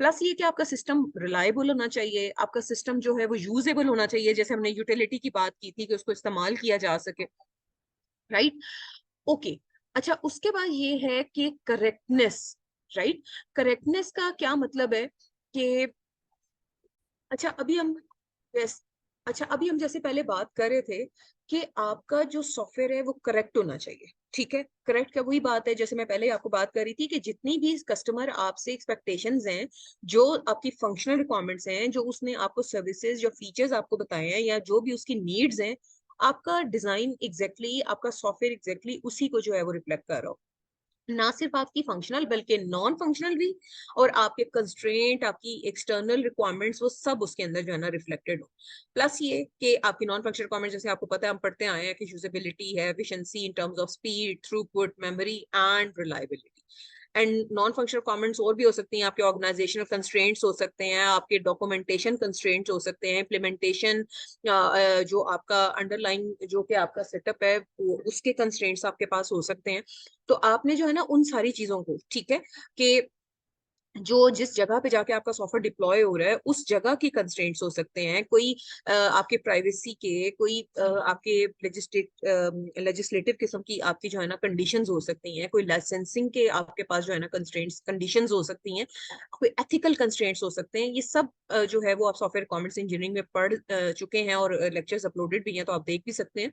प्लस ये कि आपका सिस्टम रिलायबल होना चाहिए, आपका सिस्टम जो है वो यूजेबल होना चाहिए, जैसे हमने यूटिलिटी की बात की थी कि उसको इस्तेमाल किया जा सके, राइट। ओके, अच्छा उसके बाद ये है कि करेक्टनेस, राइट। करेक्टनेस का क्या मतलब है कि अच्छा अभी हम यस अच्छा अभी हम जैसे पहले बात कर रहे थे कि आपका जो सॉफ्टवेयर है वो करेक्ट होना चाहिए, ठीक है, करेक्ट क्या वही बात है जैसे मैं पहले आपको बात कर रही थी कि जितनी भी कस्टमर आपसे एक्सपेक्टेशंस हैं, जो आपकी फंक्शनल रिक्वायरमेंट्स हैं, जो उसने आपको सर्विसेज या फीचर्स आपको बताए हैं या जो भी उसकी नीड्स हैं, आपका डिजाइन एग्जैक्टली आपका सॉफ्टवेयर एग्जैक्टली उसी को जो है वो रिफ्लेक्ट कर रहा हो। ना सिर्फ आपकी फंक्शनल बल्कि नॉन फंक्शनल भी, और आपके कंस्ट्रेंट आपकी एक्सटर्नल रिक्वायरमेंट्स वो सब उसके अंदर जो है ना रिफ्लेक्टेड हो। प्लस ये कि आपकी नॉन फंक्शनल रिक्वायरमेंट्स जैसे आपको पता है हम पढ़ते आए हैं कि यूजेबिलिटी है, efficiency in terms of speed, throughput, memory and reliability. And non functional requirements और भी हो सकती हैं, आपके ऑर्गेनाइजेशनल कंस्ट्रेंट्स हो सकते हैं, आपके डॉक्यूमेंटेशन कंस्ट्रेंट्स हो सकते हैं, इम्प्लीमेंटेशन जो आपका अंडरलाइन जो कि आपका सेटअप है उसके कंस्ट्रेंट्स आपके पास हो सकते हैं। तो आपने जो है ना उन सारी चीजों को, ठीक है, कि जो जिस जगह पे जाके आपका सॉफ्टवेयर डिप्लॉय हो रहा है उस जगह की कंस्ट्रेंट्स हो सकते हैं, कोई आपके प्राइवेसी के, कोई आपके लेजिस्लेटिव किस्म की आपकी जो है ना कंडीशंस हो सकती हैं, कोई लाइसेंसिंग के आपके पास जो है ना कंस्ट्रेंट्स कंडीशंस हो सकती हैं, कोई एथिकल कंस्ट्रेंट्स हो सकते हैं। ये सब जो है वो आप सॉफ्टवेयर कॉमर्स इंजीनियरिंग में पढ़ चुके हैं और लेक्चर्स अपलोडेड भी हैं तो आप देख भी सकते हैं।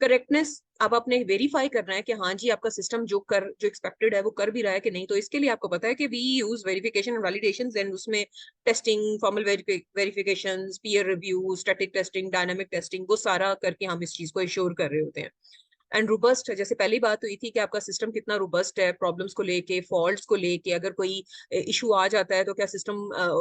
करेक्टनेस अब आपने वेरीफाई करना है कि हाँ जी आपका सिस्टम जो एक्सपेक्टेड है वो कर भी रहा है कि नहीं। तो इसके लिए आपको पता है कि we use verification and validations, and उसमें testing, formal verifications, peer review, static testing, dynamic testing, वो सारा करके हम इस चीज को एश्योर कर रहे होते हैं। एंड रोबस्ट, जैसे पहली बात हुई थी कि आपका सिस्टम कितना रोबस्ट है, प्रॉब्लम्स को लेके, फॉल्ट्स को लेके, अगर कोई इशू आ जाता है तो क्या सिस्टम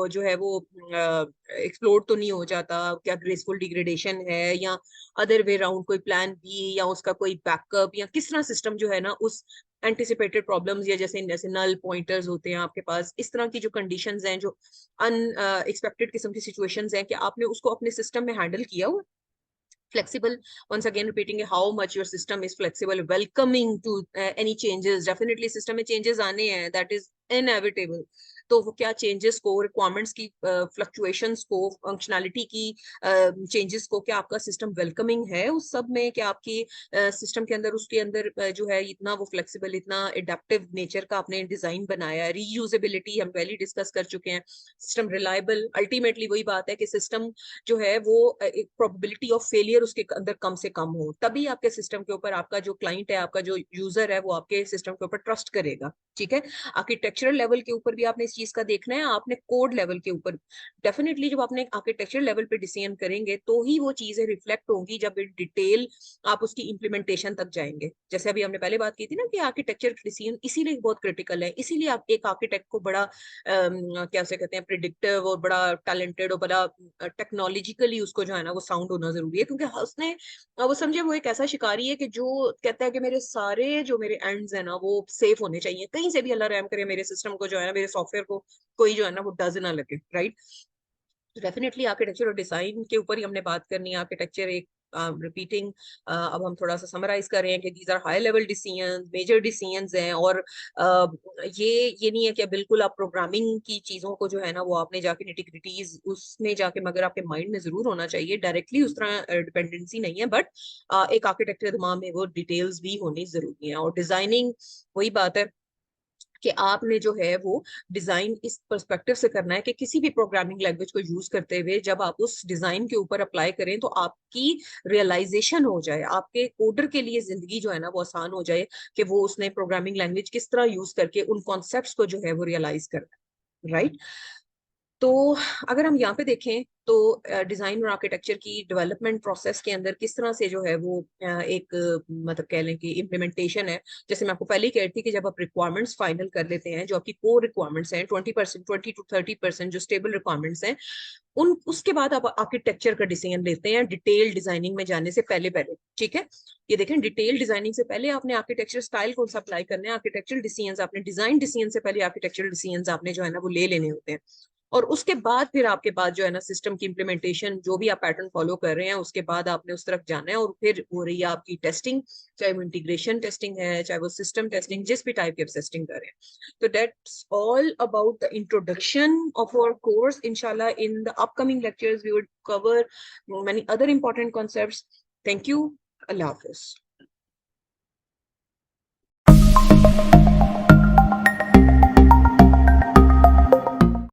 जो है वो एक्सप्लोड तो नहीं हो जाता, क्या ग्रेसफुल डिग्रेडेशन है या अदर वे राउंड कोई प्लान बी या उसका कोई बैकअप, या किस तरह सिस्टम जो है ना उस एंटिसिपेटेड प्रॉब्लम्स या जैसे जैसे नल पॉइंटर्स होते हैं आपके पास, इस तरह की जो कंडीशंस हैं, जो अनएक्सपेक्टेड किस्म की सिचुएशंस हैं, कि आपने उसको अपने सिस्टम में हैंडल किया हुआ flexible, once again repeating how much your system is flexible, welcoming to any changes, definitely system में changes आने हैं, that is inevitable। तो वो क्या चेंजेस को, रिक्वायरमेंट्स की फ्लक्चुएशंस को, फंक्शनैलिटी की चेंजेस को, क्या आपका सिस्टम वेलकमिंग है उस सब में, क्या आपकी सिस्टम के अंदर उसके अंदर जो है इतना वो फ्लेक्सिबल, इतना एडेप्टिव नेचर का आपने डिजाइन बनाया है। रीयूजेबिलिटी हम पहले डिस्कस कर चुके हैं। सिस्टम रिलायबल, अल्टीमेटली वही बात है कि सिस्टम जो है वो एक प्रोबेबिलिटी ऑफ फेलियर उसके अंदर कम से कम हो, तभी आपके सिस्टम के ऊपर आपका जो क्लाइंट है, आपका जो यूजर है, वो आपके सिस्टम के ऊपर ट्रस्ट करेगा। ठीक है, आर्किटेक्चरल लेवल के ऊपर भी आपने इस चीज का देखना है, आपने कोड लेवल के ऊपर डेफिनेटली जब आपने आर्किटेक्चर लेवल पे डिसीजन करेंगे तो ही वो चीजें रिफ्लेक्ट होंगी जब इन डिटेल आप उसकी इंप्लीमेंटेशन तक जाएंगे। जैसे अभी हमने पहले बात की थी ना कि आर्किटेक्चर डिसीजन इसीलिए बहुत क्रिटिकल है, इसीलिए आप एक आर्किटेक्ट को बड़ा क्या से कहते हैं प्रिडिक्टिव और बड़ा टैलेंटेड और बड़ा टेक्नोलॉजिकली उसको जो है ना वो साउंड होना जरूरी है, क्योंकि उसने वो समझे वो एक ऐसा शिकारी है कि जो कहता है कि मेरे सारे जो मेरे एंड्स है ना वो सेफ होने चाहिए, कहीं से भी अल्लाह रहम करे मेरे सिस्टम को जो है ना, मेरे सॉफ्टवेयर को कोई जो है ना वो डज ना लगे, राइट। तो डेफिनेटली आर्किटेक्चर और डिजाइन के ऊपर ही हमने बात करनी है। आर्किटेक्चर एक रिपीटिंग अब हम थोड़ा सा समराइज कर रहे हैं कि these are high level decisions, major decisions हैं, और ये नहीं है कि बिल्कुल आप प्रोग्रामिंग की चीजों को जो है ना वो आपने जाके निटिग्रिटीज उसमें जाके, मगर आपके माइंड में जरूर होना चाहिए, डायरेक्टली उस तरह डिपेंडेंसी नहीं है, बट एक आर्किटेक्चर दिमाग में वो डिटेल्स भी होनी जरूरी है। और डिजाइनिंग वही बात है कि आपने जो है वो डिजाइन इस पर्सपेक्टिव से करना है कि किसी भी प्रोग्रामिंग लैंग्वेज को यूज करते हुए जब आप उस डिजाइन के ऊपर अप्लाई करें तो आपकी रियलाइजेशन हो जाए, आपके कोडर के लिए जिंदगी जो है ना वो आसान हो जाए, कि वो उसने प्रोग्रामिंग लैंग्वेज किस तरह यूज करके उन कॉन्सेप्ट्स को जो है वो रियलाइज करना है, राइट। तो अगर हम यहाँ पे देखें तो डिजाइन और आर्किटेक्चर की डेवलपमेंट प्रोसेस के अंदर किस तरह से जो है वो एक मतलब कह लें कि इम्प्लीमेंटेशन है। जैसे मैं आपको पहले ही कह रही थी कि जब आप रिक्वायरमेंट्स फाइनल कर लेते हैं, जो आपकी कोर रिक्वायरमेंट्स हैं 20%, 20 to 30% जो स्टेबल रिक्वायरमेंट्स हैं, उन उसके बाद आप आर्किटेक्चर का डिसीजन लेते हैं डिटेल डिजाइनिंग में जाने से पहले पहले। ठीक है, ये देखें डिटेल डिजाइनिंग से पहले आपने आर्किटेक्चर स्टाइल कौन सा अप्लाई करना है, आर्किटेक्चरल डिसीजंस आपने, डिजाइन डिसीजन से पहले आर्किटेक्चरल डिसीजंस आपने जो है ना वो ले लेने होते हैं। और उसके बाद फिर आपके पास जो है ना सिस्टम की इंप्लीमेंटेशन, जो भी आप पैटर्न फॉलो कर रहे हैं उसके बाद आपने उस तरफ जाना है, और फिर हो रही है आपकी टेस्टिंग, चाहे वो इंटीग्रेशन टेस्टिंग है, चाहे वो सिस्टम टेस्टिंग, जिस भी टाइप की आप टेस्टिंग कर रहे हैं। तो that's all about the introduction of our course. इंशाल्लाह in the upcoming lectures we would cover many other important concepts. Thank you. Allah Hafiz.